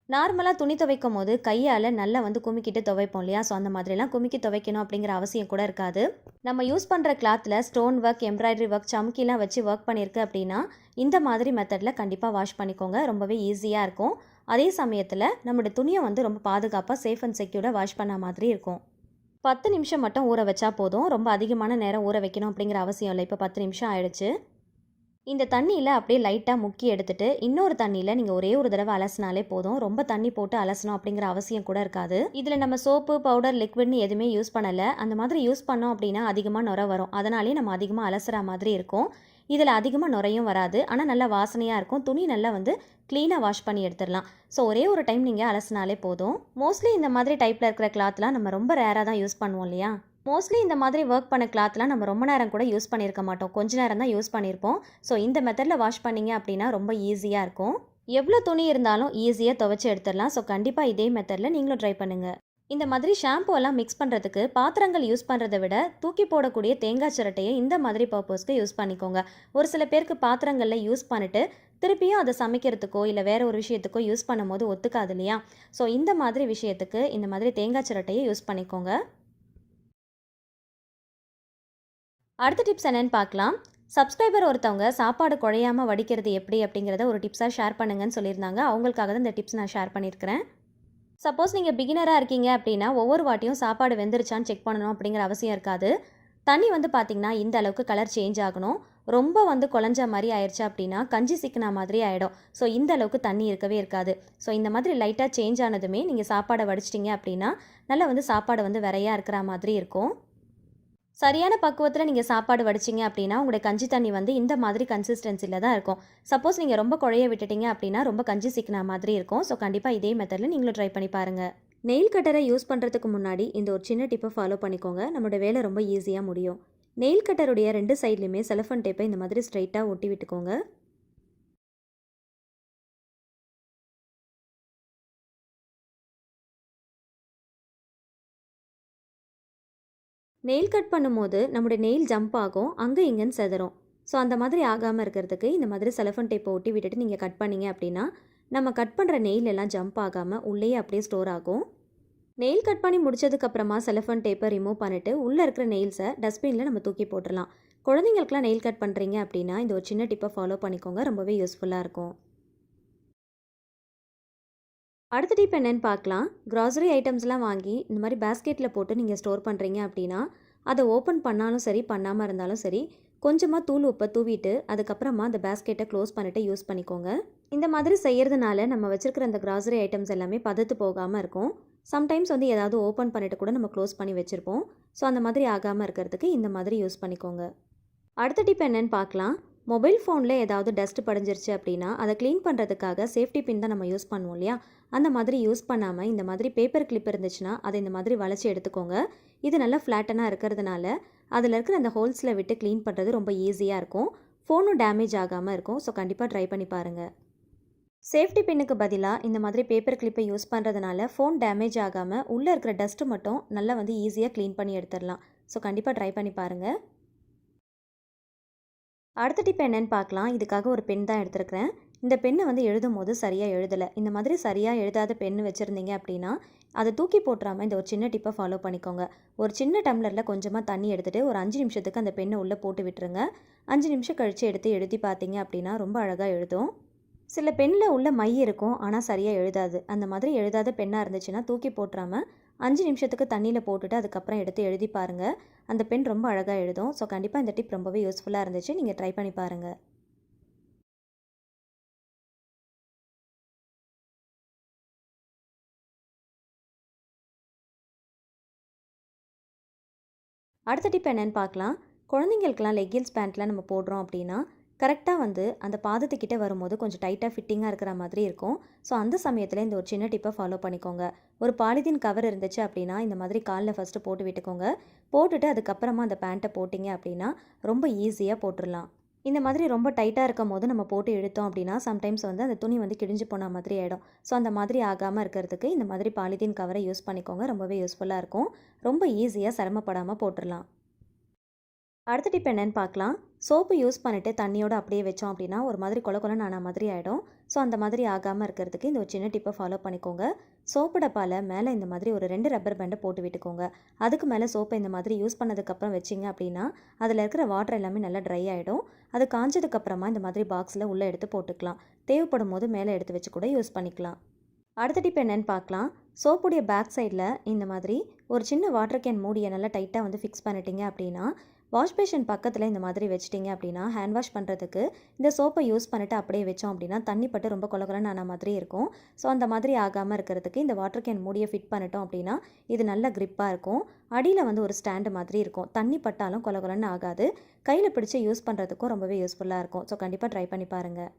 நார்மலாக துணி துவைக்கும் போது கையால் நல்லா வந்து குமிக்கிட்டு துவைப்போம் இல்லையா? ஸோ அந்த மாதிரிலாம் குமிக்கி துவைக்கணும் அப்படிங்கிற அவசியம் கூட இருக்காது. நம்ம யூஸ் பண்ணுற கிளாத்தில் ஸ்டோன் ஒர்க், எம்ப்ராய்டரி ஒர்க், சமுக்கிலாம் வச்சு ஒர்க் பண்ணியிருக்கு அப்படின்னா இந்த மாதிரி மெத்தடில் கண்டிப்பாக வாஷ் பண்ணிக்கோங்க. ரொம்பவே ஈஸியாக இருக்கும். அதே சமயத்தில் நம்மளுடைய துணியை வந்து ரொம்ப பாதுகாப்பாக சேஃப் அண்ட் செக்யூர்டாக வாஷ் பண்ண மாதிரி இருக்கும். 10 நிமிஷம் மட்டும் ஊற வச்சா போதும். ரொம்ப அதிகமான நேரம் ஊற வைக்கணும் அப்படிங்கிற அவசியம் இல்லை. இப்போ 10 நிமிஷம் ஆயிடுச்சு. இந்த தண்ணியில் அப்படியே லைட்டாக முக்கி எடுத்துட்டு இன்னொரு தண்ணியில் நீங்கள் ஒரே ஒரு தடவை அலசினாலே போதும். ரொம்ப தண்ணி போட்டு அலசணும் அப்படிங்கிற அவசியம் கூட இருக்காது. இதில் நம்ம சோப்பு, பவுடர், லிக்விட்னு எதுவுமே யூஸ் பண்ணலை. அந்த மாதிரி யூஸ் பண்ணோம் அப்படின்னா அதிகமாக நுர வரும். அதனாலே நம்ம அதிகமாக அலசுற மாதிரி இருக்கும். இதில் அதிகமாக நுரையும் வராது, ஆனால் நல்லா வாசனையாக இருக்கும். துணி நல்லா வந்து க்ளீனாக வாஷ் பண்ணி எடுத்துடலாம். ஸோ ஒரே ஒரு டைம் நீங்கள் அலசினாலே போதும். மோஸ்ட்லி இந்த மாதிரி டைப்பில் இருக்கிற கிளாத்லாம் நம்ம ரொம்ப ரேராக தான் யூஸ் பண்ணுவோம் இல்லையா? மோஸ்ட்லி இந்த மாதிரி ஒர்க் பண்ண கிளாத்லாம் நம்ம ரொம்ப நேரம் கூட யூஸ் பண்ணியிருக்க மாட்டோம். கொஞ்ச நேரம் தான் யூஸ் பண்ணியிருப்போம். ஸோ இந்த மெத்தடில் வாஷ் பண்ணிங்க அப்படின்னா ரொம்ப ஈஸியாக இருக்கும். எவ்வளோ துணி இருந்தாலும் ஈஸியாக துவைச்சி எடுத்துடலாம். ஸோ கண்டிப்பாக இதே மெத்தடில் நீங்களும் ட்ரை பண்ணுங்கள். இந்த மாதிரி ஷாம்பு எல்லாம் மிக்ஸ் பண்ணுறதுக்கு பாத்திரங்கள் யூஸ் பண்ணுறதை விட தூக்கி போடக்கூடிய தேங்காய் சிரட்டையை இந்த மாதிரி பர்பஸ்க்கு யூஸ் பண்ணிக்கோங்க. ஒரு சில பேருக்கு பாத்திரங்களில் யூஸ் பண்ணிட்டு திருப்பியும் அதை சமைக்கிறதுக்கோ இல்லை வேற ஒரு விஷயத்துக்கோ யூஸ் பண்ணும்போது ஒத்துக்காது இல்லையா? ஸோ இந்த மாதிரி விஷயத்துக்கு இந்த மாதிரி தேங்காய் சிரட்டையை யூஸ் பண்ணிக்கோங்க. அடுத்த டிப்ஸ் என்னன்னு பார்க்கலாம். சப்ஸ்கிரைபர் ஒருத்தவங்க சாப்பாடு குழையாமல் வடிக்கிறது எப்படி அப்படிங்கிறத ஒரு டிப்ஸாக ஷேர் பண்ணுங்கன்னு சொல்லியிருந்தாங்க. அவங்களுக்காக தான் இந்த டிப்ஸ் நான் ஷேர் பண்ணியிருக்கிறேன். சப்போஸ் நீங்கள் பிகினராக இருக்கீங்க அப்படின்னா ஒவ்வொரு வாட்டியும் சாப்பாடு வெந்துருச்சான்னு செக் பண்ணணும் அப்படிங்கிற அவசியம் இருக்காது. தண்ணி வந்து பார்த்திங்கன்னா இந்த அளவுக்கு கலர் சேஞ்ச் ஆகணும். ரொம்ப வந்து குழஞ்ச மாதிரி ஆயிடுச்சு அப்படின்னா கஞ்சி சிக்கின மாதிரி ஆகிடும். ஸோ இந்த அளவுக்கு தண்ணி இருக்கவே இருக்காது. ஸோ இந்த மாதிரி லைட்டாக சேஞ்ச் ஆனதுமே நீங்கள் சாப்பாடை வடிச்சிட்டிங்க அப்படின்னா நல்லா வந்து சாப்பாடு வந்து விரையாக இருக்கிற மாதிரி இருக்கும். சரியான பக்குவத்தில் நீங்கள் சாப்பாடு வடிச்சிங்க அப்படின்னா உங்களுடைய கஞ்சி தண்ணி வந்து இந்த மாதிரி கன்சிஸ்டன்சியில் தான் இருக்கும். சப்போஸ் நீங்கள் ரொம்ப குழைய விட்டுட்டீங்க அப்படின்னா ரொம்ப கஞ்சி சிக்கின மாதிரி இருக்கும். ஸோ கண்டிப்பாக இதே மெத்தடில் நீங்களும் ட்ரை பண்ணி பாருங்கள். நெயில் கட்டரை யூஸ் பண்ணுறதுக்கு முன்னாடி இந்த ஒரு சின்ன டிப்பை ஃபாலோ பண்ணிக்கோங்க. நம்மளோட வேலை ரொம்ப ஈஸியாக முடியும். நெயில் கட்டருடைய 2 சைட்லையுமே செலஃபன் டேப்பை இந்த மாதிரி ஸ்ட்ரைட்டாக ஒட்டி விட்டுக்கோங்க. நெயில் கட் பண்ணும்போது நம்முடைய நெயில் ஜம்ப் ஆகும், அங்கே இங்கேன்னு செதறும். ஸோ அந்த மாதிரி ஆகாமல் இருக்கிறதுக்கு இந்த மாதிரி செலஃபன் டேப்பை ஒட்டி விட்டுட்டு நீங்கள் கட் பண்ணீங்க அப்படின்னா நம்ம கட் பண்ணுற நெயில் எல்லாம் ஜம்ப் ஆகாமல் உள்ளேயே அப்படியே ஸ்டோர் ஆகும். நெயில் கட் பண்ணி முடிச்சதுக்கப்புறமா செலஃபன் டேப்பை ரிமூவ் பண்ணிவிட்டு உள்ளே இருக்கிற நெயில்ஸை டஸ்ட்பினில் நம்ம தூக்கி போட்டுடலாம். குழந்தைங்களுக்குலாம் நெயில் கட் பண்ணுறீங்க அப்படின்னா இந்த ஒரு சின்ன டிப்பை ஃபாலோ பண்ணிக்கோங்க, ரொம்பவே யூஸ்ஃபுல்லாக இருக்கும். அடுத்த டிப் என்னென்னு பார்க்கலாம். கிராசரி ஐட்டம்ஸ்லாம் வாங்கி இந்த மாதிரி பேஸ்கெட்டில் போட்டு நீங்கள் ஸ்டோர் பண்ணுறீங்க அப்படின்னா அதை ஓப்பன் பண்ணாலும் சரி பண்ணாமல் இருந்தாலும் சரி கொஞ்சமாக தூள் உப்பை தூவிட்டு அதுக்கப்புறமா அந்த பேஸ்கெட்டை க்ளோஸ் பண்ணிவிட்டு யூஸ் பண்ணிக்கோங்க. இந்த மாதிரி செய்கிறதுனால நம்ம வச்சுருக்கிற அந்த கிராசரி ஐட்டம்ஸ் எல்லாமே பதத்து போகாமல் இருக்கும். சம்டைம்ஸ் வந்து ஏதாவது ஓப்பன் பண்ணிவிட்டு கூட நம்ம க்ளோஸ் பண்ணி வச்சுருப்போம். ஸோ அந்த மாதிரி ஆகாமல் இருக்கிறதுக்கு இந்த மாதிரி யூஸ் பண்ணிக்கோங்க. அடுத்த டிப் என்னென்னு பார்க்கலாம். மொபைல் ஃபோனில் ஏதாவது டஸ்ட் படிஞ்சிருச்சு அப்படின்னா அதை க்ளீன் பண்ணுறதுக்காக சேஃப்டி பின் தான் நம்ம யூஸ் பண்ணுவோம் இல்லையா? அந்த மாதிரி யூஸ் பண்ணாமல் இந்த மாதிரி பேப்பர் கிளிப் இருந்துச்சுன்னா அதை இந்த மாதிரி வளைச்சி எடுத்துக்கோங்க. இது நல்லா ஃப்ளாட்டனாக இருக்கிறதுனால அதில் இருக்கிற அந்த ஹோல்ஸில் விட்டு க்ளீன் பண்ணுறது ரொம்ப ஈஸியாக இருக்கும். ஃபோனும் டேமேஜ் ஆகாமல் இருக்கும். ஸோ கண்டிப்பாக ட்ரை பண்ணி பாருங்கள். சேஃப்டி பின்னுக்கு பதிலாக இந்த மாதிரி பேப்பர் கிளிப்பை யூஸ் பண்ணுறதுனால ஃபோன் டேமேஜ் ஆகாமல் உள்ளே இருக்கிற டஸ்ட்டு மட்டும் நல்லா வந்து ஈஸியாக க்ளீன் பண்ணி எடுத்துடலாம். ஸோ கண்டிப்பாக ட்ரை பண்ணி பாருங்கள். அடுத்த டிப் என்னென்னு பார்க்கலாம். இதுக்காக ஒரு பென் தான் எடுத்துருக்கிறேன். இந்த பெண்ணை வந்து எழுதும் போது சரியாக எழுதலை. இந்த மாதிரி சரியாக எழுதாத பென் வச்சுருந்தீங்க அப்படின்னா அதை தூக்கி போட்டுறாமல் இந்த ஒரு சின்ன டிப்பை ஃபாலோ பண்ணிக்கோங்க. ஒரு சின்ன டம்ளரில் கொஞ்சமாக தண்ணி எடுத்துகிட்டு ஒரு 5 நிமிஷத்துக்கு அந்த பெண்ணை உள்ளே போட்டு விட்டுருங்க. 5 நிமிஷம் கழித்து எடுத்து எழுதி பார்த்தீங்க அப்படின்னா ரொம்ப அழகாக எழுதும். சில பெண்ணில் உள்ள மை இருக்கும், ஆனால் சரியாக எழுதாது. அந்த மாதிரி எழுதாத பெண்ணாக இருந்துச்சுன்னா தூக்கி போட்டுறாமல் 5 நிமிஷத்துக்கு தண்ணியில் போட்டுட்டு அதுக்கப்புறம் எடுத்து எழுதி பாருங்கள். அந்த பென் ரொம்ப அழகாக எழுதும். ஸோ கண்டிப்பாக இந்த டிப் ரொம்பவே யூஸ்ஃபுல்லாக இருந்துச்சு. நீங்கள் ட்ரை பண்ணி பாருங்கள். அடுத்த டிப் என்னென்னு பார்க்கலாம். குழந்தைங்களுக்குலாம் லெக்கின்ஸ் பேண்ட்லாம் நம்ம போடுறோம் அப்படின்னா கரெக்டாக வந்து அந்த பாதத்துக்கிட்ட வரும்போது கொஞ்சம் டைட்டாக ஃபிட்டிங்காக இருக்கிற மாதிரி இருக்கும். ஸோ அந்த சமயத்தில் இந்த ஒரு சின்ன டிப்பை ஃபாலோ பண்ணிக்கோங்க. ஒரு பாலித்தீன் கவர் இருந்துச்சு அப்படின்னா இந்த மாதிரி காலில் ஃபஸ்ட்டு போட்டு விட்டுக்கோங்க. போட்டுட்டு அதுக்கப்புறமா அந்த பேண்ட்டை போட்டிங்க அப்படின்னா ரொம்ப ஈஸியாக போட்டுடலாம். இந்த மாதிரி ரொம்ப டைட்டாக இருக்கும் போது நம்ம போட்டு இழுத்தோம் அப்படின்னா சம்டைம்ஸ் வந்து அந்த துணி வந்து கிழிஞ்சு போன மாதிரி ஆகிடும். ஸோ அந்த மாதிரி ஆகாமல் இருக்கிறதுக்கு இந்த மாதிரி பாலித்தீன் கவரை யூஸ் பண்ணிக்கோங்க. ரொம்பவே யூஸ்ஃபுல்லாக இருக்கும். ரொம்ப ஈஸியாக சிரமப்படாமல் போட்டுடலாம். அடுத்த டிப் என்னென்னு பார்க்கலாம். சோப்பு யூஸ் பண்ணிவிட்டு தண்ணியோடு அப்படியே வச்சோம் அப்படின்னா ஒரு மாதிரி கொல கொலன்னு ஆன மாதிரி ஆகிடும். ஸோ அந்த மாதிரி ஆகாமல் இருக்கிறதுக்கு இந்த ஒரு சின்ன டிப்பை ஃபாலோ பண்ணிக்கோங்க. சோப்பு டப்பாவில் மேலே இந்த மாதிரி ஒரு 2 ரப்பர் பேண்டை போட்டு விட்டுக்கோங்க. அதுக்கு மேலே சோப்பை இந்த மாதிரி யூஸ் பண்ணதுக்கப்புறம் வச்சிங்க அப்படின்னா அதில் இருக்கிற வாட்டர் எல்லாமே நல்லா ட்ரை ஆகிடும். அது காஞ்சதுக்கப்புறமா இந்த மாதிரி பாக்ஸில் உள்ளே எடுத்து போட்டுக்கலாம். தேவைப்படும் போது மேலே எடுத்து வச்சு கூட யூஸ் பண்ணிக்கலாம். அடுத்த டிப் என்னென்னு பார்க்கலாம். சோப்புடைய பேக் சைடில் இந்த மாதிரி ஒரு சின்ன வாட்டர் கேன் மூடியை நல்லா டைட்டாக வந்து ஃபிக்ஸ் பண்ணிட்டீங்க அப்படின்னா வாஷ் பேஷன் பக்கத்தில் இந்த மாதிரி வச்சிட்டிங்க அப்படின்னா ஹேண்ட் வாஷ் பண்ணுறதுக்கு இந்த சோப்பை யூஸ் பண்ணிவிட்டு அப்படியே வச்சோம் அப்படின்னா தண்ணி பட்டு ரொம்ப கொலகொலன்னு ஆன மாதிரி இருக்கும். ஸோ அந்த மாதிரி ஆகாமல் இருக்கிறதுக்கு இந்த வாட்டர் கேன் மூடியை ஃபிட் பண்ணிட்டோம் அப்படின்னா இது நல்ல க்ரிப்பாக இருக்கும். அடியில் வந்து ஒரு ஸ்டாண்டு மாதிரி இருக்கும். தண்ணி பட்டாலும் கொலகொலன்னு ஆகாது. கையில் பிடிச்சி யூஸ் பண்ணுறதுக்கும் ரொம்பவே யூஸ்ஃபுல்லாக இருக்கும். ஸோ கண்டிப்பாக ட்ரை பண்ணி பாருங்கள்.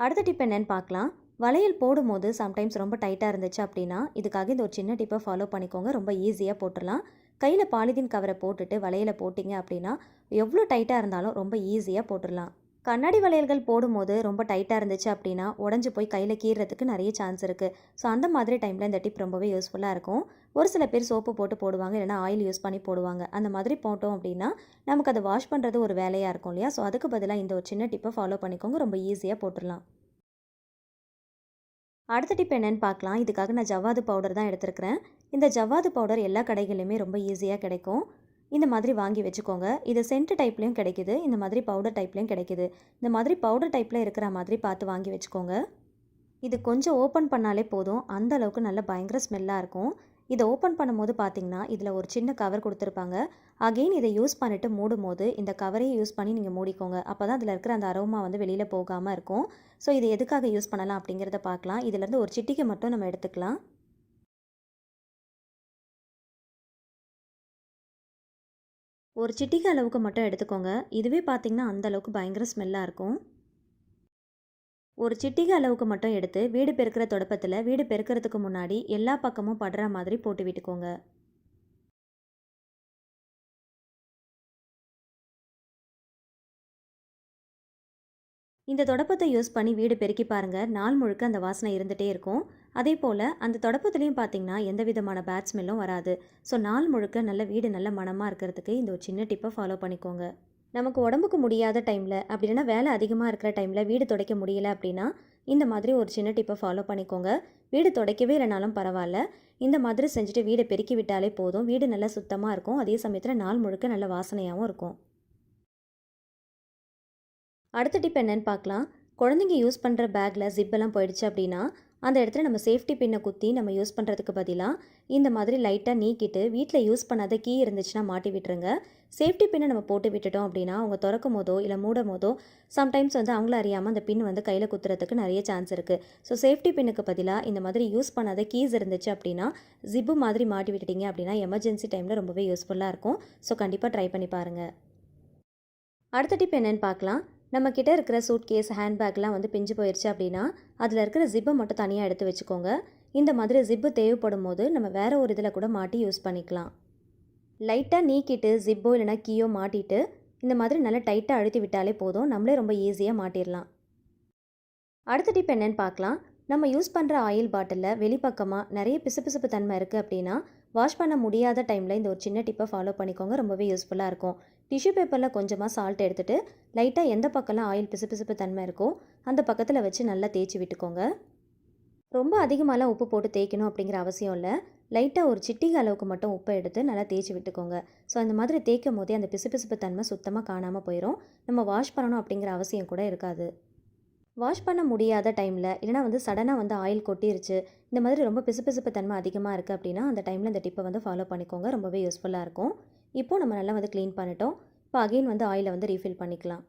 அடுத்த டிப் என்னென்னு பார்க்கலாம். வளையல் போடும்போது சம்டைம்ஸ் ரொம்ப டைட்டாக இருந்துச்சு அப்படின்னா இதுக்காக இந்த ஒரு சின்ன டிப்பை ஃபாலோ பண்ணிக்கோங்க. ரொம்ப ஈஸியாக போட்டுடலாம். கையில் பாலித்தீன் கவரை போட்டுட்டு வளையலை போட்டிங்க அப்படின்னா எவ்வளோ டைட்டாக இருந்தாலும் ரொம்ப ஈஸியாக போட்டுடலாம். கண்ணாடி வளையல்கள் போடும்போது ரொம்ப டைட்டாக இருந்துச்சு அப்படின்னா உடஞ்சி போய் கையில் கீறதுக்கு நிறைய சான்ஸ் இருக்குது. ஸோ அந்த மாதிரி டைமில் இந்த டிப் ரொம்பவே யூஸ்ஃபுல்லாக இருக்கும். ஒரு சில பேர் சோப்பு போட்டு போடுவாங்க, இல்லைனா ஆயில் யூஸ் பண்ணி போடுவாங்க. அந்த மாதிரி போட்டோம் அப்படின்னா நமக்கு அதை வாஷ் பண்ணுறது ஒரு வேலையாக இருக்கும் இல்லையா? ஸோ அதுக்கு பதிலாக இந்த ஒரு சின்ன டிப்பை ஃபாலோ பண்ணிக்கோங்க, ரொம்ப ஈஸியாக போட்டுடலாம். அடுத்த டிப் என்னென்னு பார்க்கலாம். இதுக்காக நான் ஜவ்வாது பவுடர் தான் எடுத்துருக்கிறேன். இந்த ஜவ்வாது பவுடர் எல்லா கடைகளிலுமே ரொம்ப ஈஸியாக கிடைக்கும். இந்த மாதிரி வாங்கி வச்சுக்கோங்க. இது சென்ட் டைப்லேயும் கிடைக்குது, இந்த மாதிரி பவுடர் டைப்லேயும் கிடைக்குது. இந்த மாதிரி பவுடர் டைப்பில் இருக்கிற மாதிரி பார்த்து வாங்கி வச்சுக்கோங்க. இது கொஞ்சம் ஓப்பன் பண்ணாலே போதும், அந்த அளவுக்கு நல்ல பயங்கர ஸ்மெல்லாக இருக்கும். இதை ஓப்பன் பண்ணும்போது பார்த்தீங்கன்னா இதில் ஒரு சின்ன கவர் கொடுத்துருப்பாங்க. அகெயின் இதை யூஸ் பண்ணிவிட்டு மூடும் போது இந்த கவரையும் யூஸ் பண்ணி நீங்கள் மூடிக்கோங்க. அப்போ தான் அதில் இருக்கிற அந்த அரோமா வந்து வெளியில் போகாமல் இருக்கும். ஸோ இது எதுக்காக யூஸ் பண்ணலாம் அப்படிங்கிறத பார்க்கலாம். இதிலேருந்து ஒரு சிட்டிகை மட்டும் நம்ம எடுத்துக்கலாம். ஒரு சிட்டிகை அளவுக்கு மட்டும் எடுத்துக்கோங்க. இதுவே பார்த்திங்கன்னா அந்த அளவுக்கு பயங்கர ஸ்மெல்லாக இருக்கும். ஒரு சிட்டிகை அளவுக்கு மட்டும் எடுத்து வீடு பெருக்கிற தொடப்பத்தில் வீடு பெருக்கிறதுக்கு முன்னாடி எல்லா பக்கமும் படுற மாதிரி போட்டு விட்டுக்கோங்க. இந்த தொடப்பத்தை யூஸ் பண்ணி வீடு பெருக்கி பாருங்கள், நாள் முழுக்க அந்த வாசனை இருந்துகிட்டே இருக்கும். அதே போல் அந்த தொடப்பத்துலேயும் பார்த்திங்கன்னா எந்த விதமான பேட் ஸ்மெல்லும் வராது. ஸோ நாள் முழுக்க நல்ல வீடு நல்ல மனமாக இருக்கிறதுக்கு இந்த ஒரு சின்ன டிப்பை ஃபாலோ பண்ணிக்கோங்க. நமக்கு உடம்புக்கு முடியாத டைமில், அப்படி இல்லைனா வேலை அதிகமாக இருக்கிற டைமில் வீடு துடைக்க முடியல அப்படின்னா இந்த மாதிரி ஒரு சின்ன டிப்பை ஃபாலோ பண்ணிக்கோங்க. வீடு துடைக்கவே இல்லைனாலும் பரவாயில்ல, இந்த மாதிரி செஞ்சுட்டு வீடை பெருக்கி விட்டாலே போதும். வீடு நல்லா சுத்தமாக இருக்கும், அதே சமயத்தில் நாள் முழுக்க நல்ல வாசனையாகவும் இருக்கும். அடுத்த டிப் என்னென்னு பார்க்கலாம். குழந்தைங்க யூஸ் பண்ணுற பேக்கில் ஜிப்பெல்லாம் போயிடுச்சு அப்படின்னா அந்த இடத்துல நம்ம சேஃப்டி பின்னை குத்தி நம்ம யூஸ் பண்ணுறதுக்கு பதிலாக இந்த மாதிரி லைட்டாக நீக்கிட்டு வீட்டில் யூஸ் பண்ணாத கீ இருந்துச்சுன்னா மாட்டி விட்டுருங்க. சேஃப்டி பின்னை நம்ம போட்டு விட்டுட்டோம் அப்படின்னா அவங்க திறக்கும் போதோ இல்லை மூடும் போதோ சம்டைம்ஸ் வந்து அவங்கள அறியாமல் அந்த பின் வந்து கையில் குத்துறதுக்கு நிறைய சான்ஸ் இருக்குது. ஸோ சேஃப்டி பின்னுக்கு பதிலாக இந்த மாதிரி யூஸ் பண்ணாத கீஸ் இருந்துச்சு அப்படின்னா ஜிப்பு மாதிரி மாட்டி விட்டுட்டீங்க அப்படின்னா எமர்ஜென்சி டைமில் ரொம்பவே யூஸ்ஃபுல்லாக இருக்கும். ஸோ கண்டிப்பாக ட்ரை பண்ணி பாருங்கள். அடுத்த டிப் என்னென்னு பார்க்கலாம். நம்மக்கிட்ட இருக்கிற சூட்கேஸ், ஹேண்ட்பேக்லாம் வந்து பிஞ்சு போயிடுச்சு அப்படின்னா அதில் இருக்கிற ஜிப்பை மட்டும் தனியாக எடுத்து வச்சுக்கோங்க. இந்த மாதிரி ஜிப்பு தேவைப்படும் போது நம்ம வேறு ஒரு இதில் கூட மாட்டி யூஸ் பண்ணிக்கலாம். லைட்டாக நீக்கிட்டு ஜிப்போ இல்லைனா கீயோ மாட்டிட்டு இந்த மாதிரி நல்லா டைட்டாக அழுத்தி விட்டாலே போதும், நம்மளே ரொம்ப ஈஸியாக மாட்டிடலாம். அடுத்த டிப் என்னென்னு பார்க்கலாம். நம்ம யூஸ் பண்ணுற ஆயில் பாட்டிலில் வெளிப்பக்கமாக நிறைய பிசுபிசுப்பு தன்மை இருக்குது அப்படின்னா வாஷ் பண்ண முடியாத டைமில் இந்த ஒரு சின்ன டிப்பை ஃபாலோ பண்ணிக்கோங்க, ரொம்பவே யூஸ்ஃபுல்லாக இருக்கும். டிஷ்யூ பேப்பரில் கொஞ்சமாக சால்ட் எடுத்துகிட்டு லைட்டாக எந்த பக்கம்லாம் ஆயில் பிசுபிசுப்பு தன்மை இருக்கோ அந்த பக்கத்தில் வச்சு நல்லா தேய்ச்சி விட்டுக்கோங்க. ரொம்ப அதிகமாகலாம் உப்பு போட்டு தேய்க்கணும் அப்படிங்கிற அவசியம் இல்லை. லைட்டாக ஒரு சிட்டிகை அளவுக்கு மட்டும் உப்பை எடுத்து நல்லா தேய்ச்சி விட்டுக்கோங்க. ஸோ அந்த மாதிரி தேய்க்கும் போதே அந்த பிசுபிசுப்பு தன்மை சுத்தமாக காணாமல் போயிடும். நம்ம வாஷ் பண்ணணும் அப்படிங்கிற அவசியம் கூட இருக்காது. வாஷ் பண்ண முடியாத டைமில் இல்லைனா வந்து சடனாக வந்து ஆயில் கொட்டிருச்சு, இந்த மாதிரி ரொம்ப பிசுபிசுப்பு தன்மை அதிகமாக இருக்குது அப்படின்னா அந்த டைமில் இந்த டிப்பை வந்து ஃபாலோ பண்ணிக்கோங்க, ரொம்பவே யூஸ்ஃபுல்லாக இருக்கும். இப்போது நம்ம நல்லா வந்து க்ளீன் பண்ணிட்டோம். இப்போ அகெயின் வந்து ஆயிலை வந்து ரீஃபில் பண்ணிக்கலாம்.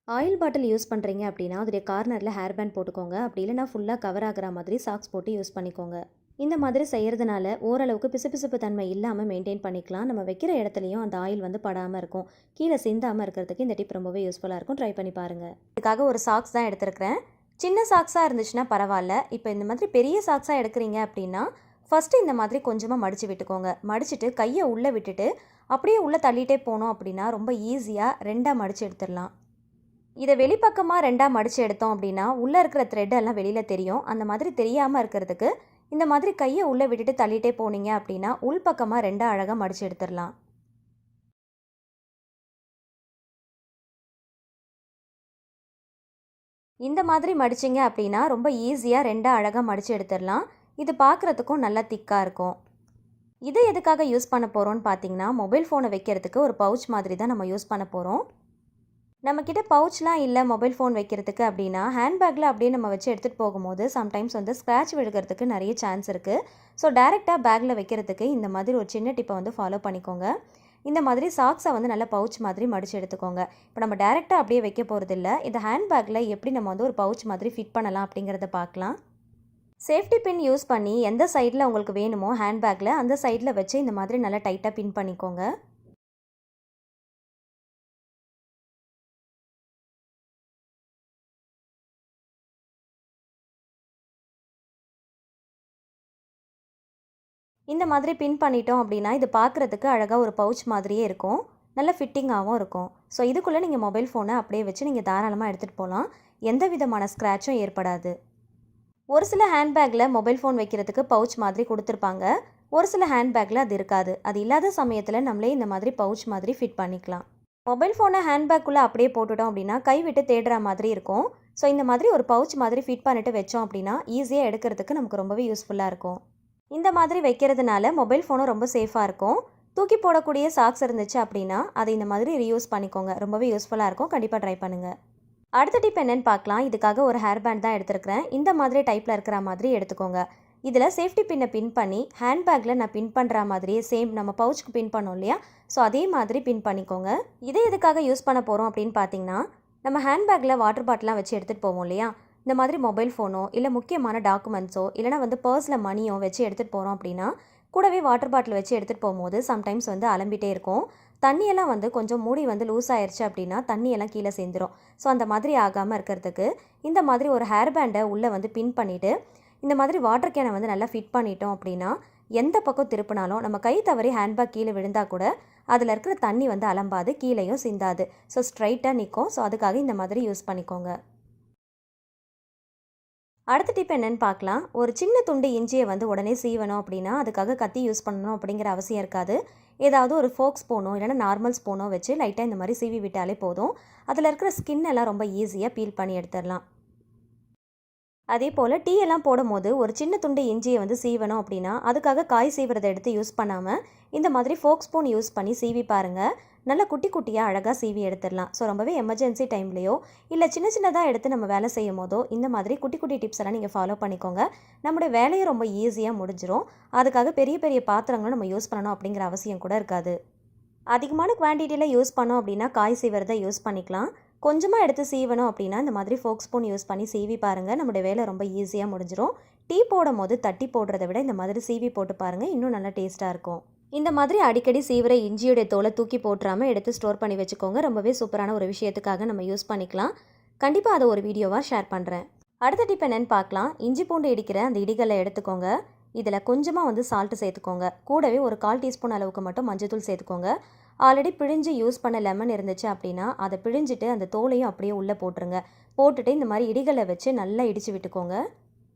ஆயில் பாட்டில் யூஸ் பண்ணுறீங்க அப்படின்னா அதோடைய கார்னரில் ஹேர் பேண்ட் போட்டுக்கோங்க. அப்படி இல்லைனா ஃபுல்லாக கவர் ஆகிற மாதிரி சாக்ஸ் போட்டு யூஸ் பண்ணிக்கோங்க. இந்த மாதிரி செய்கிறதுனால ஓரளவுக்கு பிசுபிசுப்பு தன்மை இல்லாமல் மெயின்டைன் பண்ணிக்கலாம். நம்ம வைக்கிற இடத்துலையும் அந்த ஆயில் வந்து படாமல் இருக்கும், கீழே சிந்தாமல் இருக்கிறதுக்கு இந்த டிப் ரொம்பவே யூஸ்ஃபுல்லாக இருக்கும். ட்ரை பண்ணி பாருங்கள். இதுக்காக ஒரு சாக்ஸ் தான் எடுத்துருக்கிறேன். சின்ன சாக்ஸாக இருந்துச்சுன்னா பரவாயில்ல. இப்போ இந்த மாதிரி பெரிய சாக்ஸாக எடுக்கிறீங்க அப்படின்னா ஃபஸ்ட்டு இந்த மாதிரி கொஞ்சமாக மடித்து விட்டுக்கோங்க. மடிச்சுட்டு கையை உள்ளே விட்டுட்டு அப்படியே உள்ளே தள்ளிகிட்டே போனோம் அப்படின்னா ரொம்ப ஈஸியாக ரெண்டாக மடித்து எடுத்துடலாம். இதை வெளிப்பக்கமாக ரெண்டாக மடித்து எடுத்தோம் அப்படின்னா உள்ளே இருக்கிற த்ரெட்டெல்லாம் வெளியில் தெரியும். அந்த மாதிரி தெரியாமல் இருக்கிறதுக்கு இந்த மாதிரி கையை உள்ளே விட்டுட்டு தள்ளிகிட்டே போனீங்க அப்படின்னா உள்பக்கமாக ரெண்டாக அழகாக மடித்து எடுத்துடலாம். இந்த மாதிரி மடிச்சிங்க அப்படின்னா ரொம்ப ஈஸியாக ரெண்டாக அழகாக மடித்து எடுத்துடலாம். இது பார்க்குறதுக்கும் நல்லா திக்காக இருக்கும். இதை எதுக்காக யூஸ் பண்ண போகிறோன்னு பார்த்தீங்கன்னா மொபைல் ஃபோனை வைக்கிறதுக்கு ஒரு பவுச் மாதிரி தான் நம்ம யூஸ் பண்ண போகிறோம். நம்மக்கிட்ட பவுச்லாம் இல்லை மொபைல் ஃபோன் வைக்கிறதுக்கு அப்படின்னா ஹேண்ட்பேக்கில் அப்படியே நம்ம வச்சு எடுத்துகிட்டு போகும்போது சம்டைம்ஸ் வந்து ஸ்க்ராட்ச் விழுகிறதுக்கு நிறைய சான்ஸ் இருக்குது. ஸோ டேரெக்டாக பேக்கில் வைக்கிறதுக்கு இந்த மாதிரி ஒரு சின்ன டிப்பை வந்து ஃபாலோ பண்ணிக்கோங்க. இந்த மாதிரி சாக்ஸை வந்து நல்லா பவுச் மாதிரி மடித்து எடுத்துக்கோங்க. இப்போ நம்ம டேரெக்டாக அப்படியே வைக்க போகிறதில்ல, இந்த ஹேண்ட்பேக்கில் எப்படி நம்ம வந்து ஒரு பவுச் மாதிரி ஃபிட் பண்ணலாம் அப்படிங்கிறத பார்க்கலாம். சேஃப்டி பின் யூஸ் பண்ணி எந்த சைடில் உங்களுக்கு வேணுமோ ஹேண்ட்பேக்கில் அந்த சைடில் வச்சு இந்த மாதிரி நல்லா டைட்டாக பின் பண்ணிக்கோங்க. இந்த மாதிரி பின் பண்ணிட்டோம் அப்படின்னா இது பார்க்குறதுக்கு அழகாக ஒரு பவுச் மாதிரியே இருக்கும். நல்ல ஃபிட்டிங்காகவும் இருக்கும். ஸோ இதுக்குள்ளே நீங்கள் மொபைல் ஃபோனை அப்படியே வச்சு நீங்கள் தாராளமாக எடுத்துகிட்டு போகலாம். எந்த விதமான ஸ்க்ராட்சும் ஏற்படாது. ஒரு சில ஹேண்ட்பேக்கில் மொபைல் ஃபோன் வைக்கிறதுக்கு பவுச் மாதிரி கொடுத்துருப்பாங்க. ஒரு சில ஹேண்ட்பேக்கில் அது இருக்காது. அது இல்லாத சமயத்தில் நம்மளே இந்த மாதிரி பவுச் மாதிரி ஃபிட் பண்ணிக்கலாம். மொபைல் ஃபோனை ஹேண்ட்பேக்குள்ளே அப்படியே போட்டுட்டோம் அப்படின்னா கை விட்டு தேடுற மாதிரி இருக்கும். ஸோ இந்த மாதிரி ஒரு பவுச் மாதிரி ஃபிட் பண்ணிட்டு வச்சோம் அப்படின்னா ஈஸியாக எடுக்கிறதுக்கு நமக்கு ரொம்பவே யூஸ்ஃபுல்லாக இருக்கும். இந்த மாதிரி வைக்கிறதுனால மொபைல் ஃபோனும் ரொம்ப சேஃபாக இருக்கும். தூக்கி போடக்கூடிய சாக்ஸ் இருந்துச்சு அப்படின்னா அதை இந்த மாதிரி ரீயூஸ் பண்ணிக்கோங்க. ரொம்பவே யூஸ்ஃபுல்லாக இருக்கும். கண்டிப்பாக ட்ரை பண்ணுங்கள். அடுத்த டிப் என்னன்னு பார்க்கலாம். இதுக்காக ஒரு ஹேர் பேண்ட் தான் எடுத்துருக்கிறேன். இந்த மாதிரி டைப்பில் இருக்கிற மாதிரி எடுத்துக்கோங்க. இதில் சேஃப்டி பின்னை பின் பண்ணி ஹேண்ட்பேக்கில் நான் பின் பண்ணுற மாதிரியே சேம் நம்ம பவுச்சுக்கு பின் பண்ணோம் இல்லையா, ஸோ அதே மாதிரி பின் பண்ணிக்கோங்க. இதை எதுக்காக யூஸ் பண்ண போகிறோம் அப்படின்னு பார்த்தீங்கன்னா, நம்ம ஹேண்ட்பேக்கில் வாட்டர் பாட்டிலாம் வச்சு எடுத்துகிட்டு போவோம் இல்லையா, இந்த மாதிரி மொபைல் ஃபோனோ இல்லை முக்கியமான டாக்குமெண்ட்ஸோ இல்லைனா பர்ஸில் மணியோ வச்சு எடுத்துகிட்டு போகிறோம் அப்படின்னா கூடவே வாட்டர் பாட்டில் வச்சு எடுத்துகிட்டு போகும்போது சம்டைம்ஸ் அலம்பிட்டே இருக்கும். தண்ணியெல்லாம் கொஞ்சம் மூடி லூஸ் ஆயிடுச்சு அப்படின்னா தண்ணியெல்லாம் கீழே சேர்ந்துடும். ஸோ அந்த மாதிரி ஆகாமல் இருக்கிறதுக்கு இந்த மாதிரி ஒரு ஹேர் பேண்டை உள்ளே பின் பண்ணிவிட்டு இந்த மாதிரி வாட்டர் கேனை நல்லா ஃபிட் பண்ணிட்டோம் அப்படின்னா எந்த பக்கம் திருப்பினாலும் நம்ம கை தவறி ஹேண்ட்பேக் கீழே விழுந்தால் கூட அதில் இருக்கிற தண்ணி அலம்பாது, கீழேயும் சிந்தாது. ஸோ ஸ்ட்ரைட்டாக நிற்கும். ஸோ அதுக்காக இந்த மாதிரி யூஸ் பண்ணிக்கோங்க. அடுத்த டிப் என்னன்னு பார்க்கலாம். ஒரு சின்ன துண்டு இஞ்சியை உடனே சீவணும் அப்படின்னா அதுக்காக கத்தி யூஸ் பண்ணணும் அப்படிங்கிற அவசியம் இருக்காது. ஏதாவது ஒரு ஃபோக் ஸ்பூனோ இல்லைனா நார்மல் ஸ்பூனோ வச்சு லைட்டாக இந்த மாதிரி சீவி விட்டாலே போதும். அதில் இருக்கிற ஸ்கின் எல்லாம் ரொம்ப ஈஸியாக பீல் பண்ணி எடுத்துடலாம். அதே போல் டீ எல்லாம் போடும் போது ஒரு சின்ன துண்டு இஞ்சியை சீவணும் அப்படின்னா அதுக்காக காய் சீவுறதை எடுத்து யூஸ் பண்ணாமல் இந்த மாதிரி ஃபோக் ஸ்பூன் யூஸ் பண்ணி சீவி பாருங்கள். நல்லா குட்டி குட்டியாக அழகாக சீவி எடுத்துடலாம். ஸோ ரொம்பவே எமர்ஜென்சி டைம்லேயோ இல்லை சின்ன சின்னதாக எடுத்து நம்ம வேலை செய்யும் போதோ இந்த மாதிரி குட்டி குட்டி டிப்ஸ் எல்லாம் நீங்கள் ஃபாலோ பண்ணிக்கோங்க. நம்முடைய வேலையை ரொம்ப ஈஸியாக முடிஞ்சிடும். அதுக்காக பெரிய பெரிய பாத்திரங்களும் நம்ம யூஸ் பண்ணணும் அப்படிங்கிற அவசியம் கூட இருக்காது. அதிகமான குவான்டிட்டியில் யூஸ் பண்ணோம் அப்படின்னா காய் சீவுறதை யூஸ் பண்ணிக்கலாம். கொஞ்சமாக எடுத்து சீவணும் அப்படின்னா இந்த மாதிரி ஃபோக் ஸ்பூன் யூஸ் பண்ணி சீவி பாருங்கள். நம்முடைய வேலை ரொம்ப ஈஸியாக முடிஞ்சிடும். டீ போடும் போது தட்டி போடுறத விட இந்த மாதிரி சீவி போட்டு பாருங்கள், இன்னும் நல்லா டேஸ்ட்டாக இருக்கும். இந்த மாதிரி அடிக்கடி சீவிர இஞ்சியுடைய தோலை தூக்கி போட்டுறாமல் எடுத்து ஸ்டோர் பண்ணி வச்சுக்கோங்க. ரொம்பவே சூப்பரான ஒரு விஷயத்துக்காக நம்ம யூஸ் பண்ணிக்கலாம். கண்டிப்பாக அதை ஒரு வீடியோவாக ஷேர் பண்ணுறேன். அடுத்த டிப் என்னென்னு பார்க்கலாம். இஞ்சி பூண்டு இடிக்கிற அந்த இடிகளை எடுத்துக்கோங்க. இதில் கொஞ்சமாக சால்ட்டு சேர்த்துக்கோங்க. கூடவே ஒரு 1/4 டீஸ்பூன் அளவுக்கு மட்டும் மஞ்சத்தூள் சேர்த்துக்கோங்க. ஆல்ரெடி பிழிஞ்சு யூஸ் பண்ண லெமன் இருந்துச்சு அப்படின்னா அதை பிழிஞ்சிட்டு அந்த தோலையும் அப்படியே உள்ளே போட்டுருங்க. போட்டுட்டு இந்த மாதிரி இடிகளை வச்சு நல்லா இடித்து விட்டுக்கோங்க.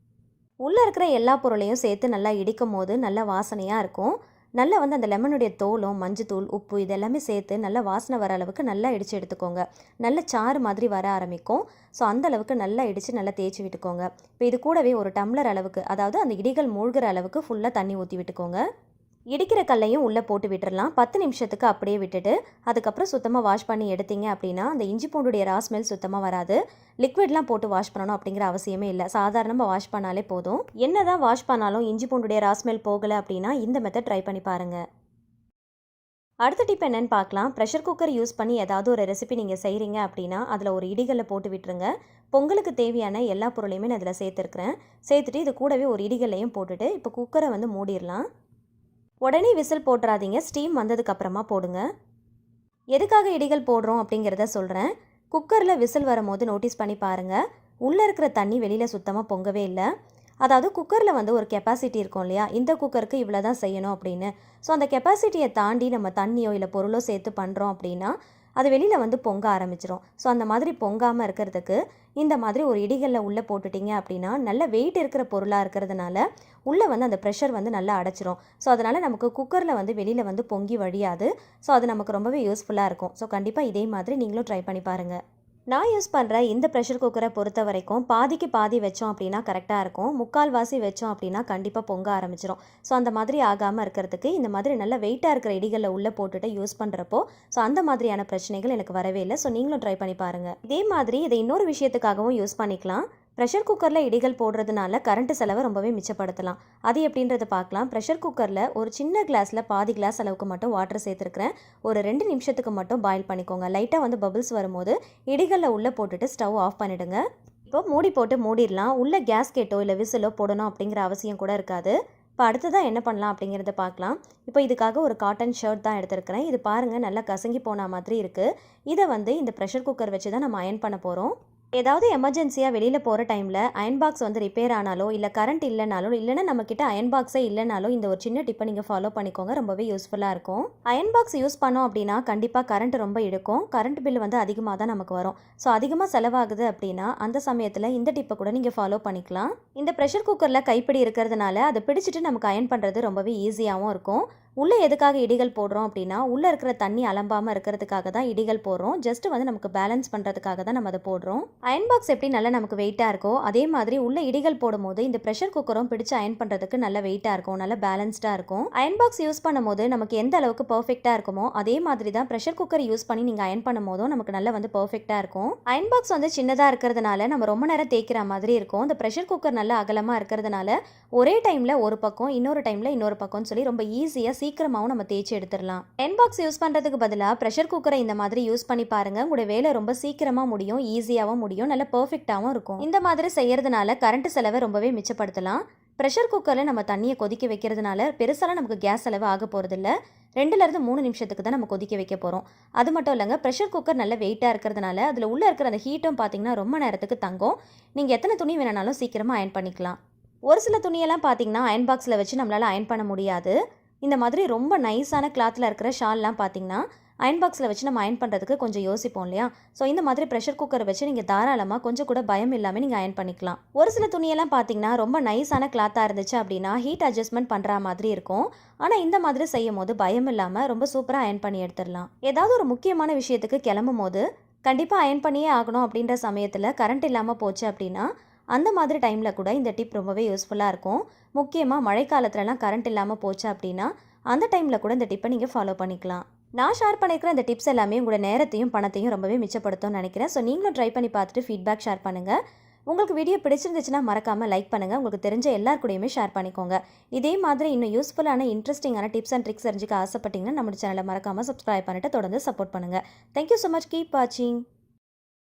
உள்ளே இருக்கிற எல்லா பொருளையும் சேர்த்து நல்லா இடிக்கும் போது நல்ல வாசனையாக இருக்கும். நல்லா அந்த லெமனுடைய தோலும் மஞ்சத்தூள் உப்பு இதெல்லாமே சேர்த்து நல்லா வாசனை வர அளவுக்கு நல்லா இடித்து எடுத்துக்கோங்க. நல்ல சாறு மாதிரி வர ஆரம்பிக்கும். ஸோ அந்த அளவுக்கு நல்லா இடித்து நல்லா தேய்ச்சி விட்டுக்கோங்க. இப்போ இது கூடவே ஒரு டம்ளர் அளவுக்கு, அதாவது அந்த இடிகள் மூழ்கிற அளவுக்கு ஃபுல்லாக தண்ணி ஊற்றி விட்டுக்கோங்க. இடிக்கிற கல்லையும் உள்ளே போட்டு விட்டுடலாம். 10 நிமிஷத்துக்கு அப்படியே விட்டுட்டு அதுக்கப்புறம் சுத்தமாக வாஷ் பண்ணி எடுத்தீங்க அப்படின்னா அந்த இஞ்சி பூண்டுடைய ரா ஸ்மெல் சுத்தமாக வராது. லிக்விட்லாம் போட்டு வாஷ் பண்ணணும் அப்படிங்கிற அவசியமே இல்லை. சாதாரணமாக வாஷ் பண்ணாலே போதும். என்ன தான் வாஷ் பண்ணாலும் இஞ்சி பூண்டுடைய ரா ஸ்மெல் போகலை அப்படின்னா இந்த மெத்தட் ட்ரை பண்ணி பாருங்கள். அடுத்த டிப் என்னென்னு பார்க்கலாம். ப்ரெஷர் குக்கர் யூஸ் பண்ணி ஏதாவது ஒரு ரெசிபி நீங்கள் செய்கிறீங்க அப்படின்னா அதில் ஒரு இடிகளில் போட்டு விட்டுருங்க. பொங்கலுக்கு தேவையான எல்லா பொருளையுமே நான் அதில் சேர்த்துருக்குறேன். சேர்த்துட்டு இது கூடவே ஒரு இடிகளையும் போட்டுட்டு இப்போ குக்கரை மூடிடலாம். உடனே விசில் போட்டுறாதீங்க. ஸ்டீம் வந்ததுக்கப்புறமா போடுங்க. எதுக்காக இடிகள் போடுறோம் அப்படிங்கிறத சொல்கிறேன். குக்கரில் விசில் வரும்போது நோட்டீஸ் பண்ணி பாருங்கள். உள்ளே இருக்கிற தண்ணி வெளியில் சுத்தமாக பொங்கவே இல்லை. அதாவது குக்கரில் ஒரு கெப்பாசிட்டி இருக்கும் இல்லையா, இந்த குக்கருக்கு இவ்வளோ தான் செய்யணும் அப்படின்னு. ஸோ அந்த கெப்பாசிட்டியை தாண்டி நம்ம தண்ணியோ இல்லை பொருளோ சேர்த்து பண்ணுறோம் அப்படின்னா அது வெளியில் பொங்க ஆரம்பிச்சிடும். ஸோ அந்த மாதிரி பொங்காமல் இருக்கிறதுக்கு இந்த மாதிரி ஒரு இடிகளில் உள்ளே போட்டுட்டிங்க அப்படின்னா நல்ல வெயிட் இருக்கிற பொருளாக இருக்கிறதுனால உள்ளே அந்த ப்ரெஷர் நல்லா அடைச்சிரும். ஸோ அதனால் நமக்கு குக்கரில் வெளியில் பொங்கி வழியாது. ஸோ அது நமக்கு ரொம்பவே யூஸ்ஃபுல்லாக இருக்கும். ஸோ கண்டிப்பாக இதே மாதிரி நீங்களும் ட்ரை பண்ணி பாருங்கள். நான் யூஸ் பண்ணுற இந்த ப்ரெஷர் குக்கரை பொறுத்த வரைக்கும் பாதிக்கு பாதி வச்சோம் அப்படின்னா கரெக்டாக இருக்கும். 3/4 வாசி வச்சோம் அப்படின்னா கண்டிப்பாக பொங்க ஆரம்பிச்சிடும். ஸோ அந்த மாதிரி ஆகாமல் இருக்கிறதுக்கு இந்த மாதிரி நல்ல வெயிட்டாக இருக்கிற இடிகளில் உள்ளே போட்டுட்டு யூஸ் பண்ணுறப்போ ஸோ அந்த மாதிரியான பிரச்சனைகள் எனக்கு வரவே இல்லை. ஸோ நீங்களும் ட்ரை பண்ணி பாருங்கள். இதே மாதிரி இதை இன்னொரு விஷயத்துக்காகவும் யூஸ் பண்ணிக்கலாம். ப்ரெஷர் குக்கரில் இடிகள் போடுறதுனால கரண்ட் செலவை ரொம்பவே மிச்சப்படுத்தலாம். அது எப்படின்றத பார்க்கலாம். ப்ரெஷர் குக்கரில் ஒரு சின்ன கிளாஸில் பாதி கிளாஸ் அளவுக்கு மட்டும் வாட்டர் சேர்த்துருக்கிறேன். ஒரு 2 நிமிஷத்துக்கு மட்டும் பாயில் பண்ணிக்கோங்க. லைட்டாக பபிள்ஸ் வரும்போது இடிகளில் உள்ளே போட்டுட்டு ஸ்டவ் ஆஃப் பண்ணிவிடுங்க. இப்போ மூடி போட்டு மூடிடலாம். உள்ளே கேஸ்கெட்டோ இல்லை விசிலோ போடணும் அப்படிங்கிற அவசியம் கூட இருக்காது. இப்போ அடுத்ததான் என்ன பண்ணலாம் அப்படிங்கிறத பார்க்கலாம். இப்போ இதுக்காக ஒரு காட்டன் ஷர்ட் தான் எடுத்துருக்கிறேன். இது பாருங்கள் நல்லா கசங்கி போன மாதிரி இருக்குது. இதை இந்த ப்ரெஷர் குக்கர் வச்சு தான் நம்ம அயன் பண்ண போகிறோம். ஏதாவது எமர்ஜென்சியாக வெளியில் போகிற டைமில் அயன் பாக்ஸ் வந்து ரிப்பேர் ஆனாலோ இல்லை கரண்ட் இல்லைனாலோ இல்லைன்னா நம்மக்கிட்ட அயன் பாக்ஸே இல்லைனாலோ இந்த ஒரு சின்ன டிப்பை நீங்கள் ஃபாலோ பண்ணிக்கோங்க, ரொம்பவே யூஸ்ஃபுல்லாக இருக்கும். அயன் பாக்ஸ் யூஸ் பண்ணோம் அப்படின்னா கண்டிப்பாக கரண்ட் ரொம்ப இழுக்கும், கரண்ட் பில் வந்து அதிகமாக தான் நமக்கு வரும். ஸோ அதிகமாக செலவாகுது அப்படின்னா அந்த சமயத்தில் இந்த டிப்பை கூட நீங்கள் ஃபாலோ பண்ணிக்கலாம். இந்த ப்ரெஷர் குக்கரில் கைப்பிடி இருக்கிறதுனால அதை பிடிச்சிட்டு நமக்கு அயன் பண்ணுறது ரொம்பவே ஈஸியாகவும் இருக்கும். உள்ளே எதுக்காக இடிகள் போடுறோம் அப்படின்னா உள்ளே இருக்கிற தண்ணி அலம்பாமல் இருக்கிறதுக்காக தான் இடிகள் போடுறோம். ஜஸ்ட் வந்து நமக்கு பேலன்ஸ் பண்ணுறதுக்காக தான் நம்ம அதை போடுறோம். அயன் பாக்ஸ் எப்படி நல்லா நமக்கு வெயிட்டாக இருக்கோ அதே மாதிரி உள்ள இடிகள் போடும்போது இந்த ப்ரெஷர் குக்கரும் பிடிச்சு அயன் பண்ணுறதுக்கு நல்ல வெயிட்டாக இருக்கும், நல்ல பேலன்ஸ்டாக இருக்கும். அயன் பாக்ஸ் யூஸ் பண்ணும்போது நமக்கு எந்த அளவுக்கு பர்ஃபெக்டாக இருக்குமோ அதே மாதிரி தான் ப்ரெஷர் குக்கர் யூஸ் பண்ணி நீங்கள் அயன் பண்ணும் போதும் நமக்கு நல்லா வந்து பர்ஃபெக்டாக இருக்கும். அயன் பாக்ஸ் வந்து சின்னதாக இருக்கிறதுனால நம்ம ரொம்ப நேரம் தேய்க்கிற மாதிரி இருக்கும். இந்த ப்ரெஷர் குக்கர் நல்லா அகலமாக இருக்கிறதுனால ஒரே டைமில் ஒரு பக்கம் இன்னொரு டைமில் இன்னொரு பக்கம்னு சொல்லி ரொம்ப ஈஸியாக சீக்கிரமாகவும் நம்ம தேய்ச்சி எடுத்துடலாம். அயன் பாக்ஸ் யூஸ் பண்ணுறதுக்கு பதிலாக ப்ரெஷர் குக்கரை இந்த மாதிரி யூஸ் பண்ணி பாருங்கள், உங்களுடைய வேலை ரொம்ப சீக்கிரமாக முடியும், ஈஸியாகவும் முடியும், நல்ல பர்ஃபெக்டாகவும் இருக்கும். இந்த மாதிரி செய்யறதுனால கரண்ட் செலவை ரொம்பவே மிச்சப்படுத்தலாம். ப்ரெஷர் குக்கரில் நம்ம தண்ணியை கொதிக்க வைக்கிறதுனால பெருசாலாம் நமக்கு கேஸ் செலவு ஆக போகிறதில்ல. 2லேருந்து 3 நிமிஷத்துக்கு தான் நம்ம கொதிக்க வைக்க போகிறோம். அது மட்டும் இல்லைங்க, ப்ரெஷர் குக்கர் நல்ல வெயிட்டாக இருக்கிறதுனால அதில் உள்ளே இருக்கிற அந்த ஹீட்டும் பார்த்தீங்கன்னா ரொம்ப நேரத்துக்கு தங்கும். நீங்கள் எத்தனை துணி வேணாலும் சீக்கிரமாக அயன் பண்ணிக்கலாம். ஒரு சில துணியெல்லாம் பார்த்தீங்கன்னா அயன் பாக்ஸில் வச்சு நம்மளால் அயன் பண்ண முடியாது. இந்த மாதிரி ரொம்ப நைஸான கிளாத்தில் இருக்கிற ஷால்லாம் பார்த்தீங்கன்னா அயன் பாக்ஸில் வச்சு நம்ம அயன் பண்ணுறதுக்கு கொஞ்சம் யோசிப்போம் இல்லையா? ஸோ இந்த மாதிரி ப்ரெஷர் குக்கரை வச்சு நீங்கள் தாராளமாக கொஞ்சம் கூட பயம் இல்லாமல் நீங்கள் அயன் பண்ணிக்கலாம். ஒரு சில துணியெல்லாம் பார்த்தீங்கன்னா ரொம்ப நைஸான கிளாத்தாக இருந்துச்சு அப்படின்னா ஹீட் அட்ஜஸ்ட்மெண்ட் பண்ணுற மாதிரி இருக்கும். ஆனால் இந்த மாதிரி செய்யும் போது பயம் இல்லாமல் ரொம்ப சூப்பராக அயன் பண்ணி எடுத்துடலாம். ஏதாவது ஒரு முக்கியமான விஷயத்துக்கு கிளம்பும் போது கண்டிப்பாக அயன் பண்ணியே ஆகணும் அப்படின்ற சமயத்தில் கரண்ட் இல்லாமல் போச்சு அப்படின்னா அந்த மாதிரி டைமில் கூட இந்த டிப் ரொம்பவே யூஸ்ஃபுல்லாக இருக்கும். முக்கியமாக மழைக்காலத்துலலாம் கரண்ட் இல்லாமல் போச்சு அப்படின்னா அந்த டைமில் கூட இந்த டிப்பை நீங்கள் ஃபாலோ பண்ணிக்கலாம். நான் ஷேர் பண்ணியிருக்கிற இந்த டிப்ஸ் எல்லாமே உங்களோட நேரத்தையும் பணத்தையும் ரொம்பவே மிச்சப்படுத்தும்னு நினைக்கிறேன். ஸோ நீங்களும் ட்ரை பண்ணி பார்த்துட்டு ஃபீட்பேக் ஷேர் பண்ணுங்கள். உங்களுக்கு வீடியோ பிடிச்சிருந்துச்சுன்னா மறக்காமல் லைக் பண்ணுங்கள், உங்களுக்கு தெரிஞ்ச எல்லார் கூடயுமே ஷேர் பண்ணிக்கோங்க. இதே மாதிரி இன்னும் யூஸ்ஃபுல்லான இன்ட்ரெஸ்டிங்கான டிப்ஸ் அண்ட் ட்ரிக்ஸ் தெரிஞ்சுக்க ஆசைப்பட்டீங்கன்னா நம்ம சேனலை மறக்காமல் சப்ஸ்கிரைப் பண்ணிட்டு தொடர்ந்து சப்போர்ட் பண்ணுங்கள். தேங்க்யூ ஸோ மச், கீப் வாட்சிங்.